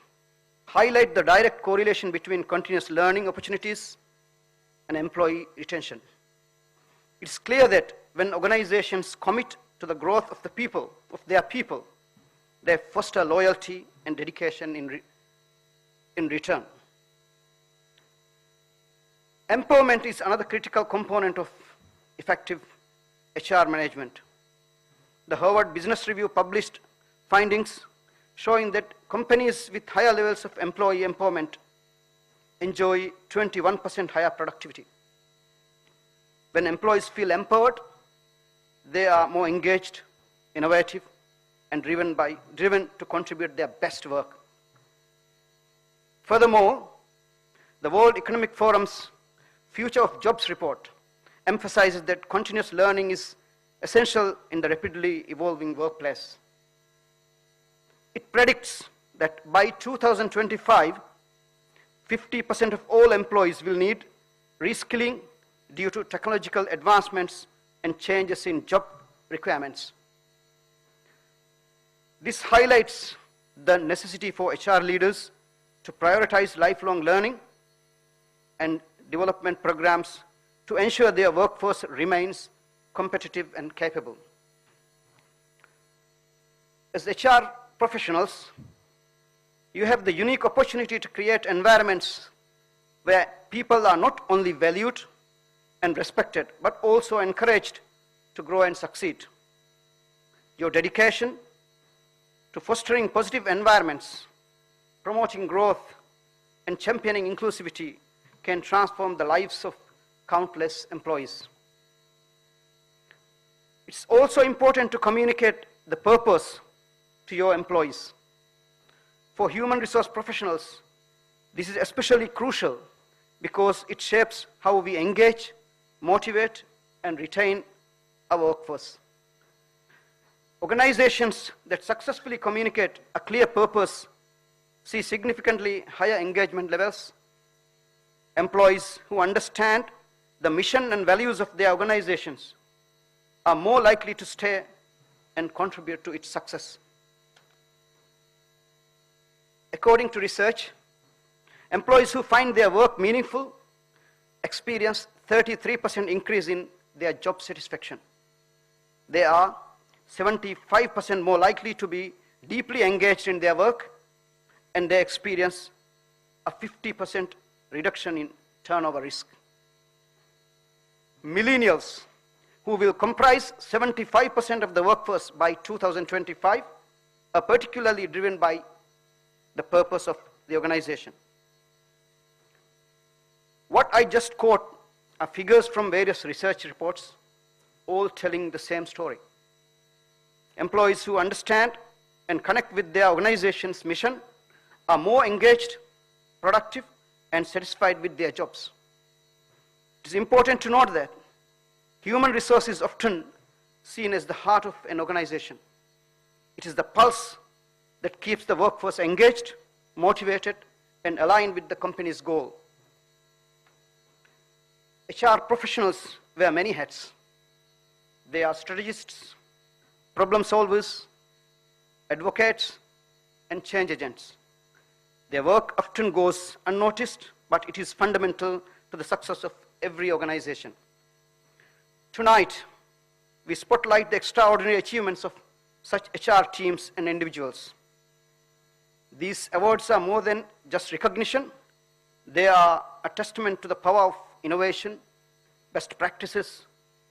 highlights the direct correlation between continuous learning opportunities and employee retention. It's clear that when organizations commit to the growth of their people, they foster loyalty and dedication in return. Empowerment is another critical component of effective HR management. The Harvard Business Review published findings showing that companies with higher levels of employee empowerment enjoy 21% higher productivity. When employees feel empowered, they are more engaged, innovative, and driven to contribute their best work. Furthermore, the World Economic Forum's Future of Jobs report emphasizes that continuous learning is essential in the rapidly evolving workplace. It predicts that by 2025, 50% of all employees will need reskilling due to technological advancements and changes in job requirements. This highlights the necessity for HR leaders to prioritize lifelong learning and development programs to ensure their workforce remains competitive and capable. As HR professionals, you have the unique opportunity to create environments where people are not only valued and respected, but also encouraged to grow and succeed. Your dedication to fostering positive environments, promoting growth, and championing inclusivity can transform the lives of countless employees. It's also important to communicate the purpose to your employees. For human resource professionals, this is especially crucial because it shapes how we engage, motivate, and retain our workforce. Organizations that successfully communicate a clear purpose see significantly higher engagement levels. Employees who understand the mission and values of their organizations are more likely to stay and contribute to its success. According to research, employees who find their work meaningful experience 33% increase in their job satisfaction. They are 75% more likely to be deeply engaged in their work, and they experience a 50% reduction in turnover risk. Millennials, who will comprise 75% of the workforce by 2025, are particularly driven by the purpose of the organization. What I just quote are figures from various research reports, all telling the same story. Employees who understand and connect with their organization's mission are more engaged, productive, and satisfied with their jobs. It is important to note that human resources is often seen as the heart of an organization. It is the pulse that keeps the workforce engaged, motivated, and aligned with the company's goal. HR professionals wear many hats. They are strategists, problem solvers, advocates, and change agents. Their work often goes unnoticed, but it is fundamental to the success of every organization. Tonight, we spotlight the extraordinary achievements of such HR teams and individuals. These awards are more than just recognition. They are a testament to the power of innovation, best practices,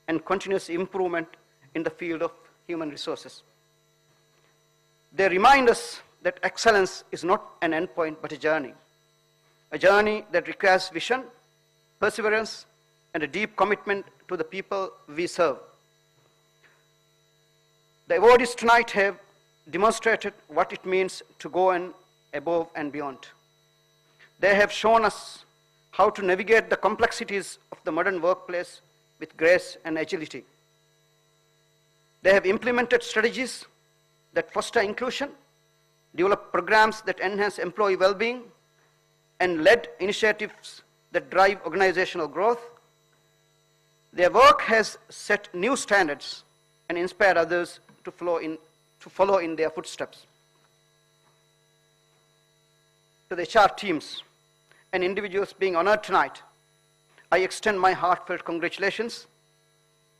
and continuous improvement in the field of human resources. They remind us that excellence is not an endpoint, but a journey that requires vision, perseverance, and a deep commitment to the people we serve. The awardees tonight have demonstrated what it means to go above and beyond. They have shown us how to navigate the complexities of the modern workplace with grace and agility. They have implemented strategies that foster inclusion, developed programs that enhance employee well-being, and led initiatives that drive organizational growth. Their work has set new standards and inspired others to follow in their footsteps. To the HR teams and individuals being honored tonight, I extend my heartfelt congratulations.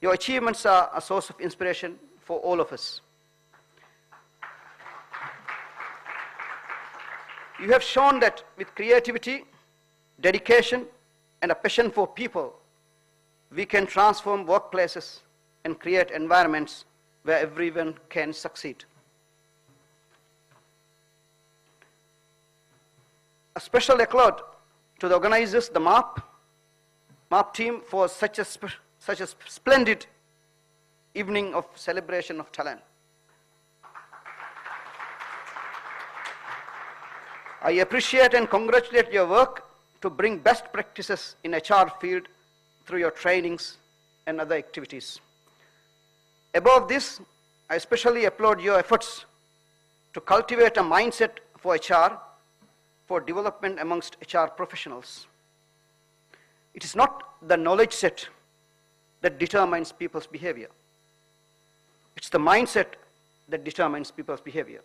Your achievements are a source of inspiration for all of us. You have shown that with creativity, dedication, and a passion for people, we can transform workplaces and create environments where everyone can succeed. A special accolade to the organizers, the MARP team, for such a splendid evening of celebration of talent. I appreciate and congratulate your work to bring best practices in HR field through your trainings and other activities. Above this, I especially applaud your efforts to cultivate a mindset for HR, for development amongst HR professionals. It is not the knowledge set that determines people's behavior. It's the mindset that determines people's behavior.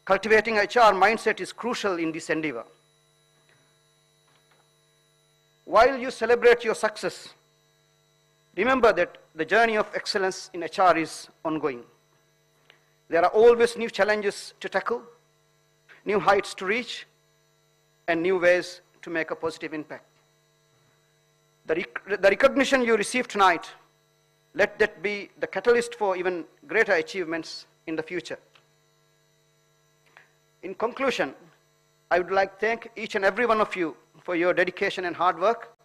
Cultivating HR mindset is crucial in this endeavor. While you celebrate your success, remember that the journey of excellence in HR is ongoing. There are always new challenges to tackle, new heights to reach, and new ways to make a positive impact. The recognition you receive tonight, let that be the catalyst for even greater achievements in the future. In conclusion, I would like to thank each and every one of you for your dedication and hard work.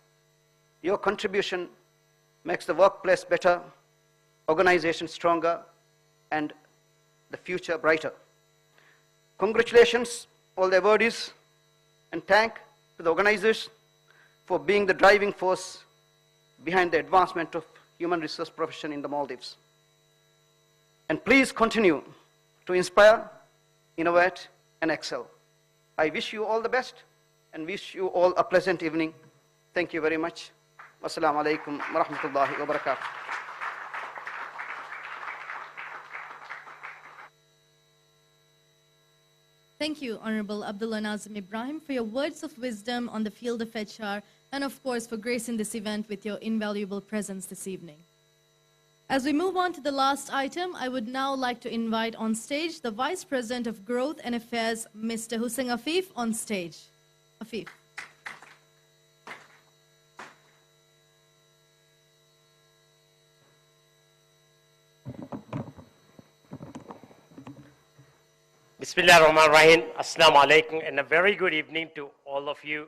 Your contribution makes the workplace better, organization stronger, and the future brighter. Congratulations, all the awardees, and thank to the organizers for being the driving force behind the advancement of human resource profession in the Maldives. And please continue to inspire, innovate, and excel. I wish you all the best and wish you all a pleasant evening. Thank you very much. Wassalamu alaikum wa rahmatullahi wa barakatuh. Thank you, Honorable Abdullah Nazim Ibrahim, for your words of wisdom on the field of HR, and of course for gracing this event with your invaluable presence this evening. As we move on to the last item, I would now like to invite on stage the Vice President of Growth and Affairs, Mr. Hussein Afif, on stage. Afif. Bismillah ar-Rahman ar-Rahim. Assalamu alaikum, and a very good evening to all of you.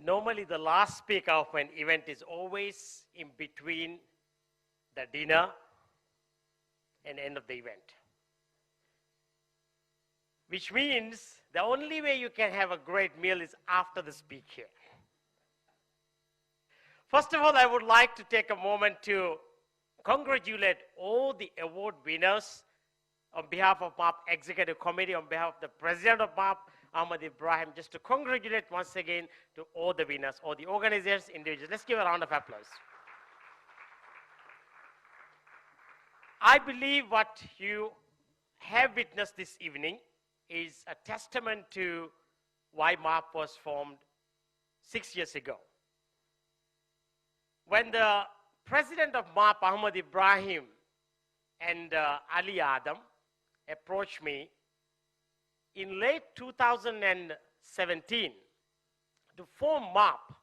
Normally, the last speaker of an event is always in between the dinner and end of the event. Which means the only way you can have a great meal is after the speech here. First of all, I would like to take a moment to congratulate all the award winners on behalf of MARP Executive Committee, on behalf of the President of MARP, Ahmad Ibrahim, just to congratulate once again to all the winners, all the organizers, individuals. Let's give a round of applause. I believe what you have witnessed this evening is a testament to why MARP was formed 6 years ago. When the President of MARP, Ahmad Ibrahim, and Ali Adam approached me in late 2017 to form MARP.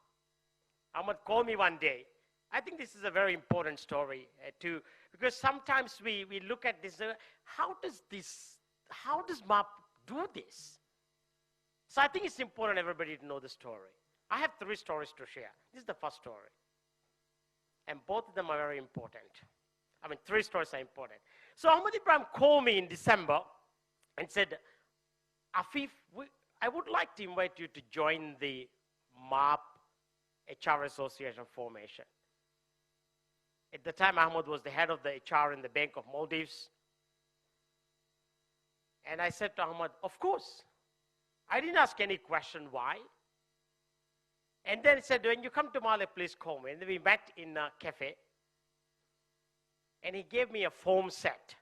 Ahmad called me one day. I think this is a very important story too, because sometimes we look at this, how does MARP do this? So I think it's important everybody to know the story. I have 3 stories to share. This is the first story. And both of them are very important. I mean, 3 stories are important. So Ahmad Ibrahim called me in December and said, Afif, I would like to invite you to join the MARP HR Association formation. At the time, Ahmad was the head of the HR in the Bank of Maldives. And I said to Ahmad, of course. I didn't ask any question why. And then he said, when you come to Mali, please call me. And then we met in a cafe. And he gave me a form set.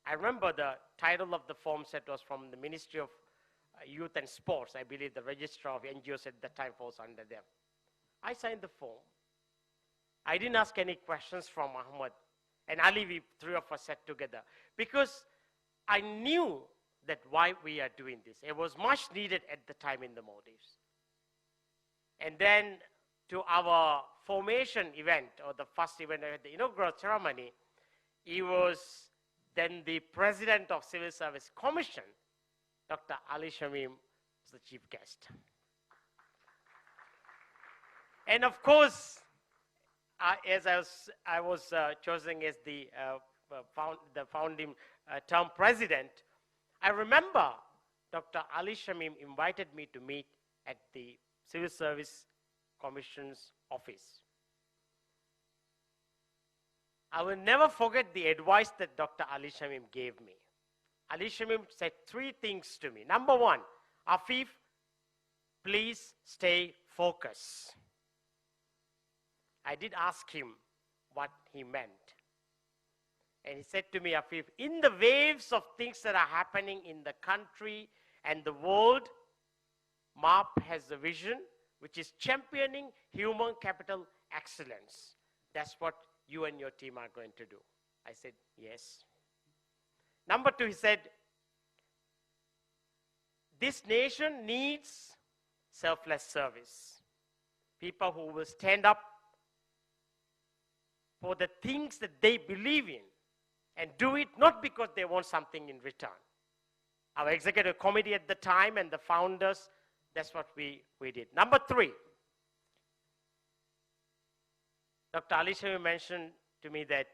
I remember the title of the form set was from the Ministry of Youth and Sports. I believe the registrar of NGOs at that time falls under them. I signed the form. I didn't ask any questions from Ahmad. And Ali, we 3 of us sat together. Because I knew that why we are doing this. It was much needed at the time in the Maldives. And then to our formation event, or the first event at the inaugural ceremony, he was then the President of Civil Service Commission, Dr. Ali Shamim, was the chief guest. And of course, as I was chosen as the founding term president, I remember Dr. Ali Shamim invited me to meet at the Civil Service Commission's office. I will never forget the advice that Dr. Ali Shamim gave me. Ali Shamim said 3 things to me. Number 1, Afif, please stay focused. I did ask him what he meant. And he said to me, Afif, in the waves of things that are happening in the country and the world, MARP has a vision which is championing human capital excellence. That's what you and your team are going to do. I said, yes. Number two, he said, this nation needs selfless service. People who will stand up for the things that they believe in and do it not because they want something in return. Our executive committee at the time and the founders, that's what we did. Number three, Dr. Ali Shami mentioned to me that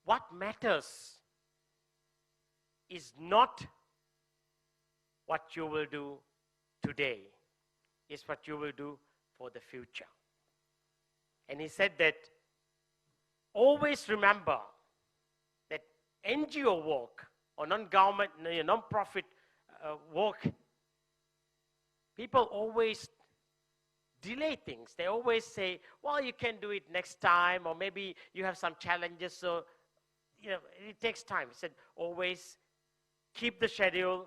what matters is not what you will do today, it's what you will do for the future. And he said that always remember that NGO work or non-government, non-profit work, people always delay things. They always say, well, you can do it next time, or maybe you have some challenges, so it takes time. He said, always keep the schedule.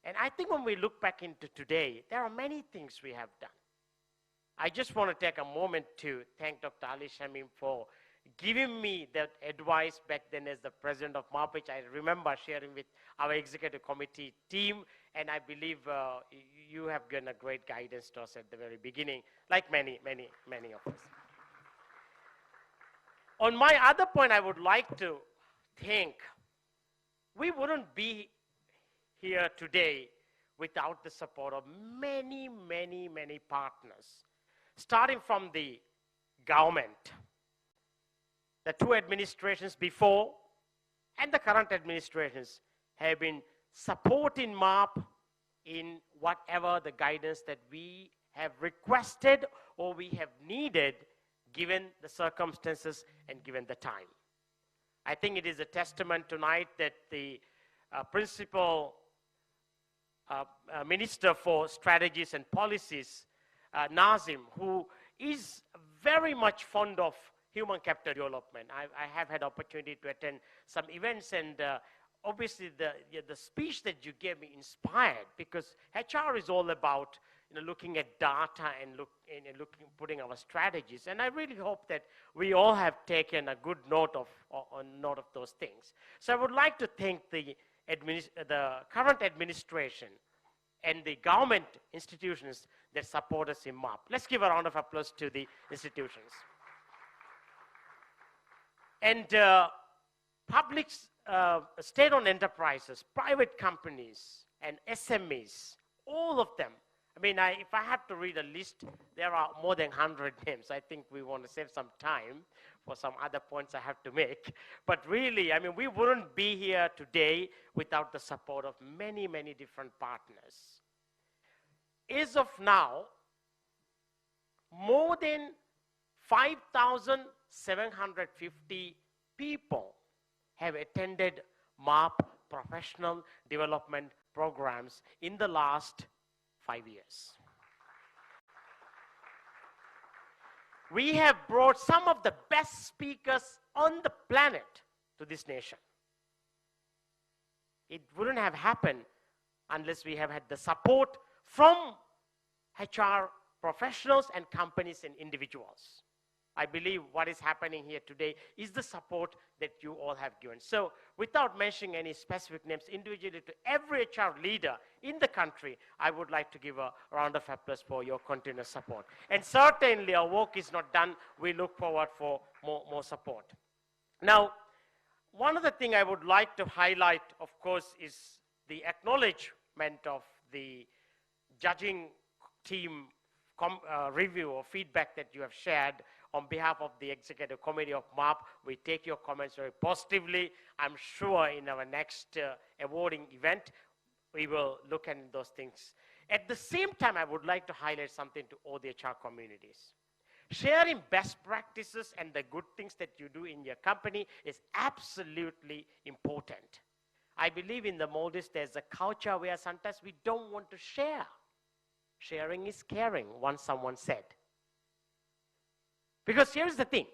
And I think when we look back into today, there are many things we have done. I just want to take a moment to thank Dr. Ali Shamim for giving me that advice back then as the president of MARP, which I remember sharing with our executive committee team, and I believe you have given a great guidance to us at the very beginning, like many of us. On my other point, I would like to think we wouldn't be here today without the support of many partners, starting from the government, the two administrations before and the current administrations have been supporting MARP in whatever the guidance that we have requested or we have needed given the circumstances and given the time. I think it is a testament tonight that the principal Minister for Strategies and Policies, Nazim, who is very much fond of human capital development. I have had opportunity to attend some events, and obviously the speech that you gave me inspired, because HR is all about looking at data and putting our strategies. And I really hope that we all have taken a good note of those things. So I would like to thank the current administration and the government institutions that support us in MARP. Let's give a round of applause to the institutions. And public state-owned enterprises, private companies, and SMEs, all of them. I mean, if I have to read a list, there are more than 100 names. I think we want to save some time for some other points I have to make. But really, I mean, we wouldn't be here today without the support of many different partners. As of now, more than 5,750 people have attended MARP professional development programs in the last 5 years. We have brought some of the best speakers on the planet to this nation. It wouldn't have happened unless we have had the support from HR professionals and companies and individuals. I believe what is happening here today is the support that you all have given. So without mentioning any specific names individually to every HR leader in the country, I would like to give a round of applause for your continuous support. And certainly our work is not done. We look forward for more support. Now, one of the things I would like to highlight, of course, is the acknowledgement of the judging team review or feedback that you have shared on behalf of the Executive Committee of MARP. We take your comments very positively. I'm sure in our next awarding event, we will look at those things. At the same time, I would like to highlight something to all the HR communities. Sharing best practices and the good things that you do in your company is absolutely important. I believe in the Maldives, there's a culture where sometimes we don't want to share. Sharing is caring, once someone said. Because here's the thing.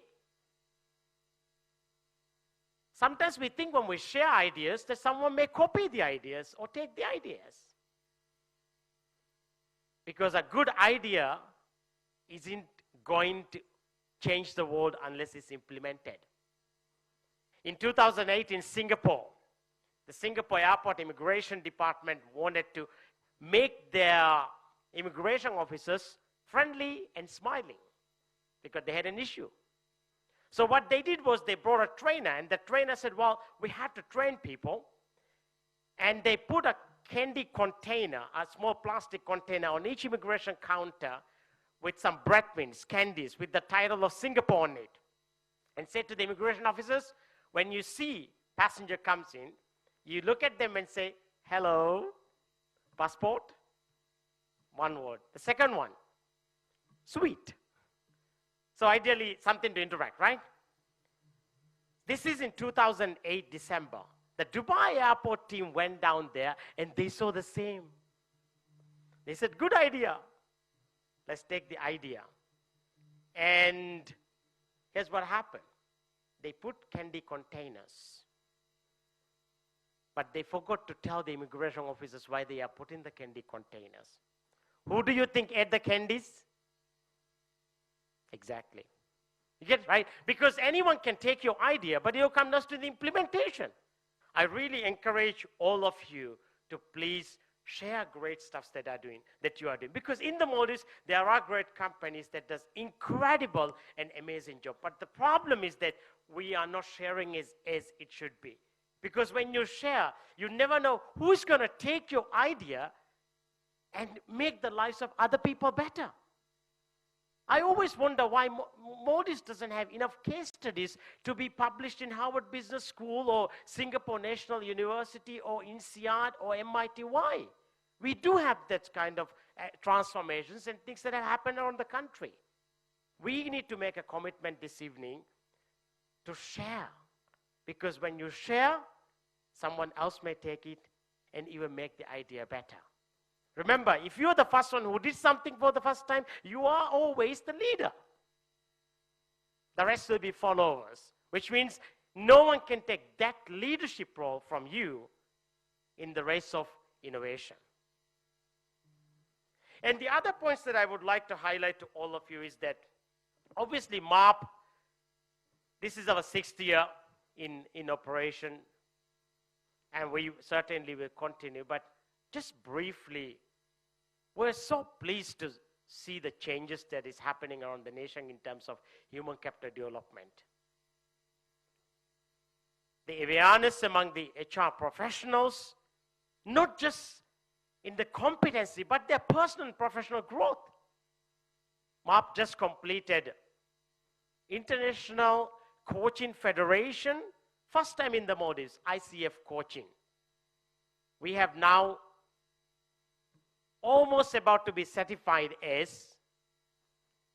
Sometimes we think when we share ideas that someone may copy the ideas or take the ideas. Because a good idea isn't going to change the world unless it's implemented. In 2008 in Singapore, the Singapore Airport Immigration Department wanted to make their immigration officers friendly and smiling because they had an issue. So what they did was they brought a trainer, and the trainer said, well, we have to train people. And they put a candy container, a small plastic container on each immigration counter with some bread mints, candies, with the title of Singapore on it. And said to the immigration officers, when you see passenger comes in, you look at them and say, hello, passport, one word. The second one, sweet. So ideally, something to interact, right? This is in 2008, December. The Dubai airport team went down there and they saw the same. They said, good idea. Let's take the idea. And here's what happened. They put candy containers. But they forgot to tell the immigration officers why they are putting the candy containers. Who do you think ate the candies? Exactly. You get it, right? Because anyone can take your idea, but it comes down to the implementation. I really encourage all of you to please share great stuff that you are doing. Because in the Maldives, there are great companies that does incredible and amazing job. But the problem is that we are not sharing as it should be. Because when you share, you never know who's going to take your idea and make the lives of other people better. I always wonder why Maldives doesn't have enough case studies to be published in Harvard Business School or Singapore National University or INSEAD or MIT. Why? We do have that kind of transformations and things that have happened around the country. We need to make a commitment this evening to share. Because when you share, someone else may take it and even make the idea better. Remember, if you're the first one who did something for the first time, you are always the leader. The rest will be followers, which means no one can take that leadership role from you in the race of innovation. And the other points that I would like to highlight to all of you is that, obviously, MARP, this is our 6th year in operation, and we certainly will continue, but just briefly, we're so pleased to see the changes that is happening around the nation in terms of human capital development. The awareness among the HR professionals, not just in the competency, but their personal and professional growth. MARP just completed International Coaching Federation, first time in the Maldives, ICF coaching. We have now almost about to be certified as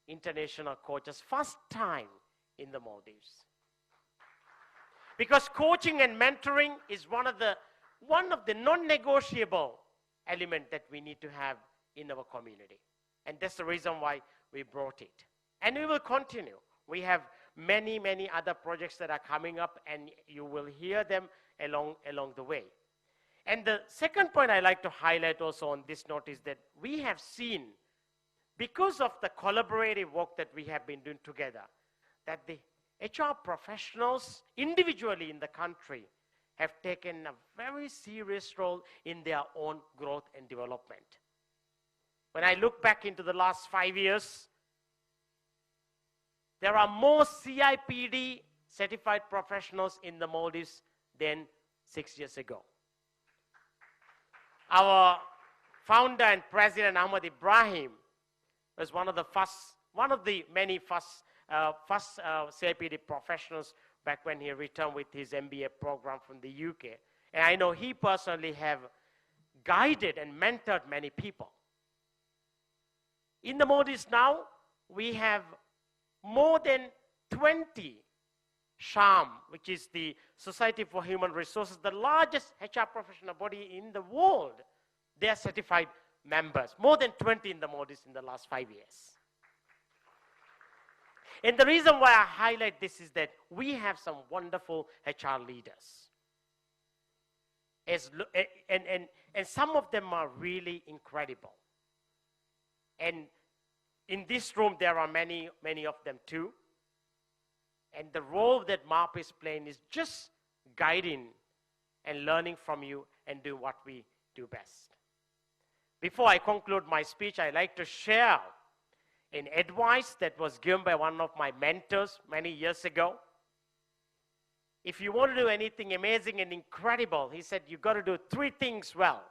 international coaches, first time in the Maldives. Because coaching and mentoring is one of the non-negotiable elements that we need to have in our community. And that's the reason why we brought it. And we will continue. We have many, many other projects that are coming up, and you will hear them along the way. And the second point I like to highlight also on this note is that we have seen, because of the collaborative work that we have been doing together, that the HR professionals individually in the country have taken a very serious role in their own growth and development. When I look back into the last 5 years, there are more CIPD certified professionals in the Maldives than 6 years ago. Our founder and president, Ahmad Ibrahim, was one of the many first CIPD professionals back when he returned with his MBA program from the UK. And I know he personally have guided and mentored many people. In the Maldives now, we have more than 20 SHAM, which is the Society for Human Resources, the largest HR professional body in the world. They are certified members, more than 20 in the Maldives in the last 5 years. And the reason why I highlight this is that we have some wonderful HR leaders. And some of them are really incredible. And in this room, there are many, many of them too. And the role that MARP is playing is just guiding and learning from you and do what we do best. Before I conclude my speech, I'd like to share an advice that was given by one of my mentors many years ago. If you want to do anything amazing and incredible, he said, you've got to do 3 things well.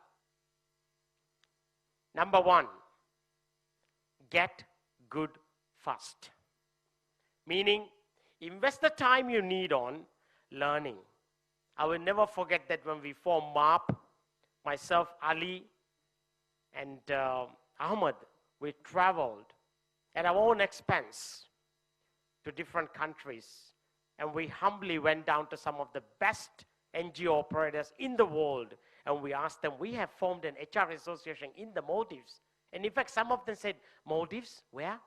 Number 1, get good first. Meaning, invest the time you need on learning. I will never forget that when we formed MARP, myself, Ali, and Ahmed, we traveled at our own expense to different countries, and we humbly went down to some of the best NGO operators in the world, and we asked them, we have formed an HR association in the Maldives. And in fact, some of them said, Maldives, where?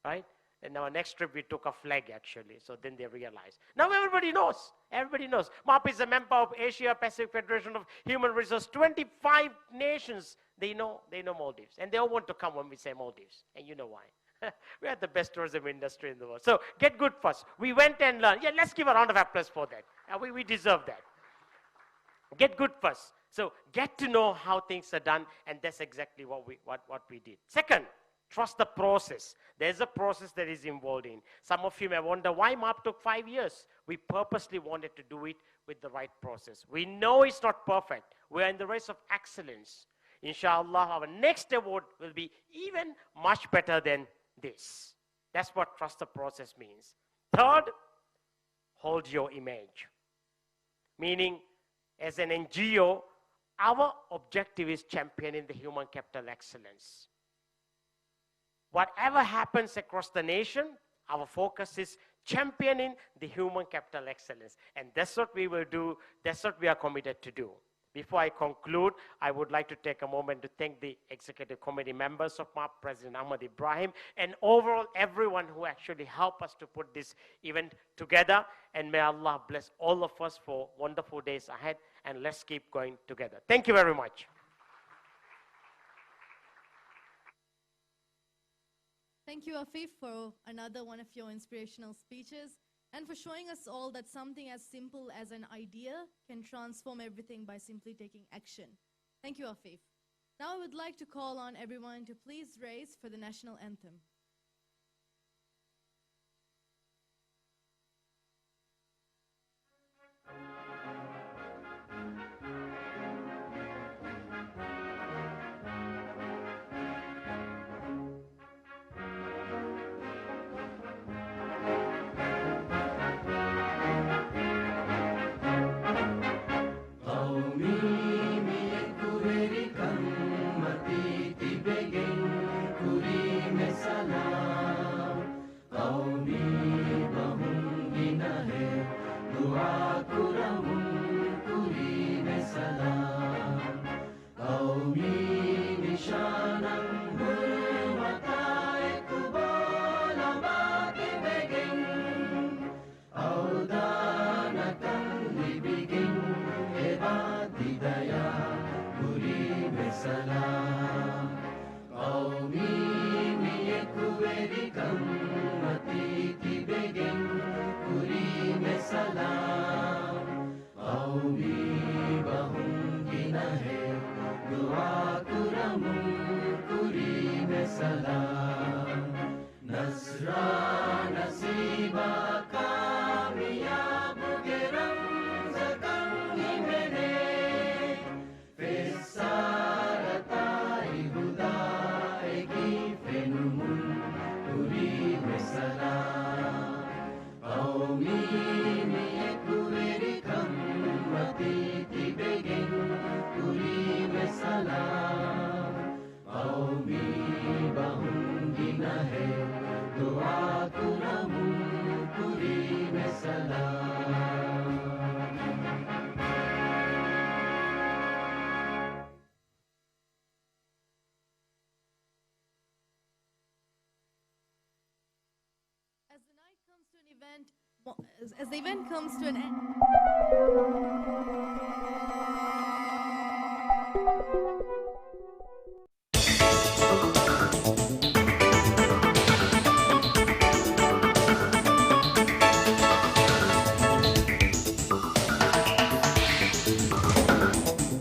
Right? And our next trip, we took a flag, actually. So then they realized. Now everybody knows. Everybody knows. MARP is a member of Asia Pacific Federation of Human Resources. 25 nations, they know Maldives. And they all want to come when we say Maldives. And you know why. We are the best tourism industry in the world. So get good first. We went and learned. Yeah, let's give a round of applause for that. We deserve that. Get good first. So get to know how things are done, and that's exactly what we did. Second, trust the process. There's a process that is involved in. Some of you may wonder why MARP took 5 years. We purposely wanted to do it with the right process. We know it's not perfect. We're in the race of excellence. Inshallah, our next award will be even much better than this. That's what trust the process means. Third, hold your image. Meaning, as an NGO, our objective is championing the human capital excellence. Whatever happens across the nation, our focus is championing the human capital excellence. And that's what we will do. That's what we are committed to do. Before I conclude, I would like to take a moment to thank the executive committee members of MARP, President Ahmad Ibrahim, and overall everyone who actually helped us to put this event together. And may Allah bless all of us for wonderful days ahead. And let's keep going together. Thank you very much. Thank you, Afif, for another one of your inspirational speeches and for showing us all that something as simple as an idea can transform everything by simply taking action. Thank you, Afif. Now I would like to call on everyone to please raise for the national anthem. As the event comes to an end.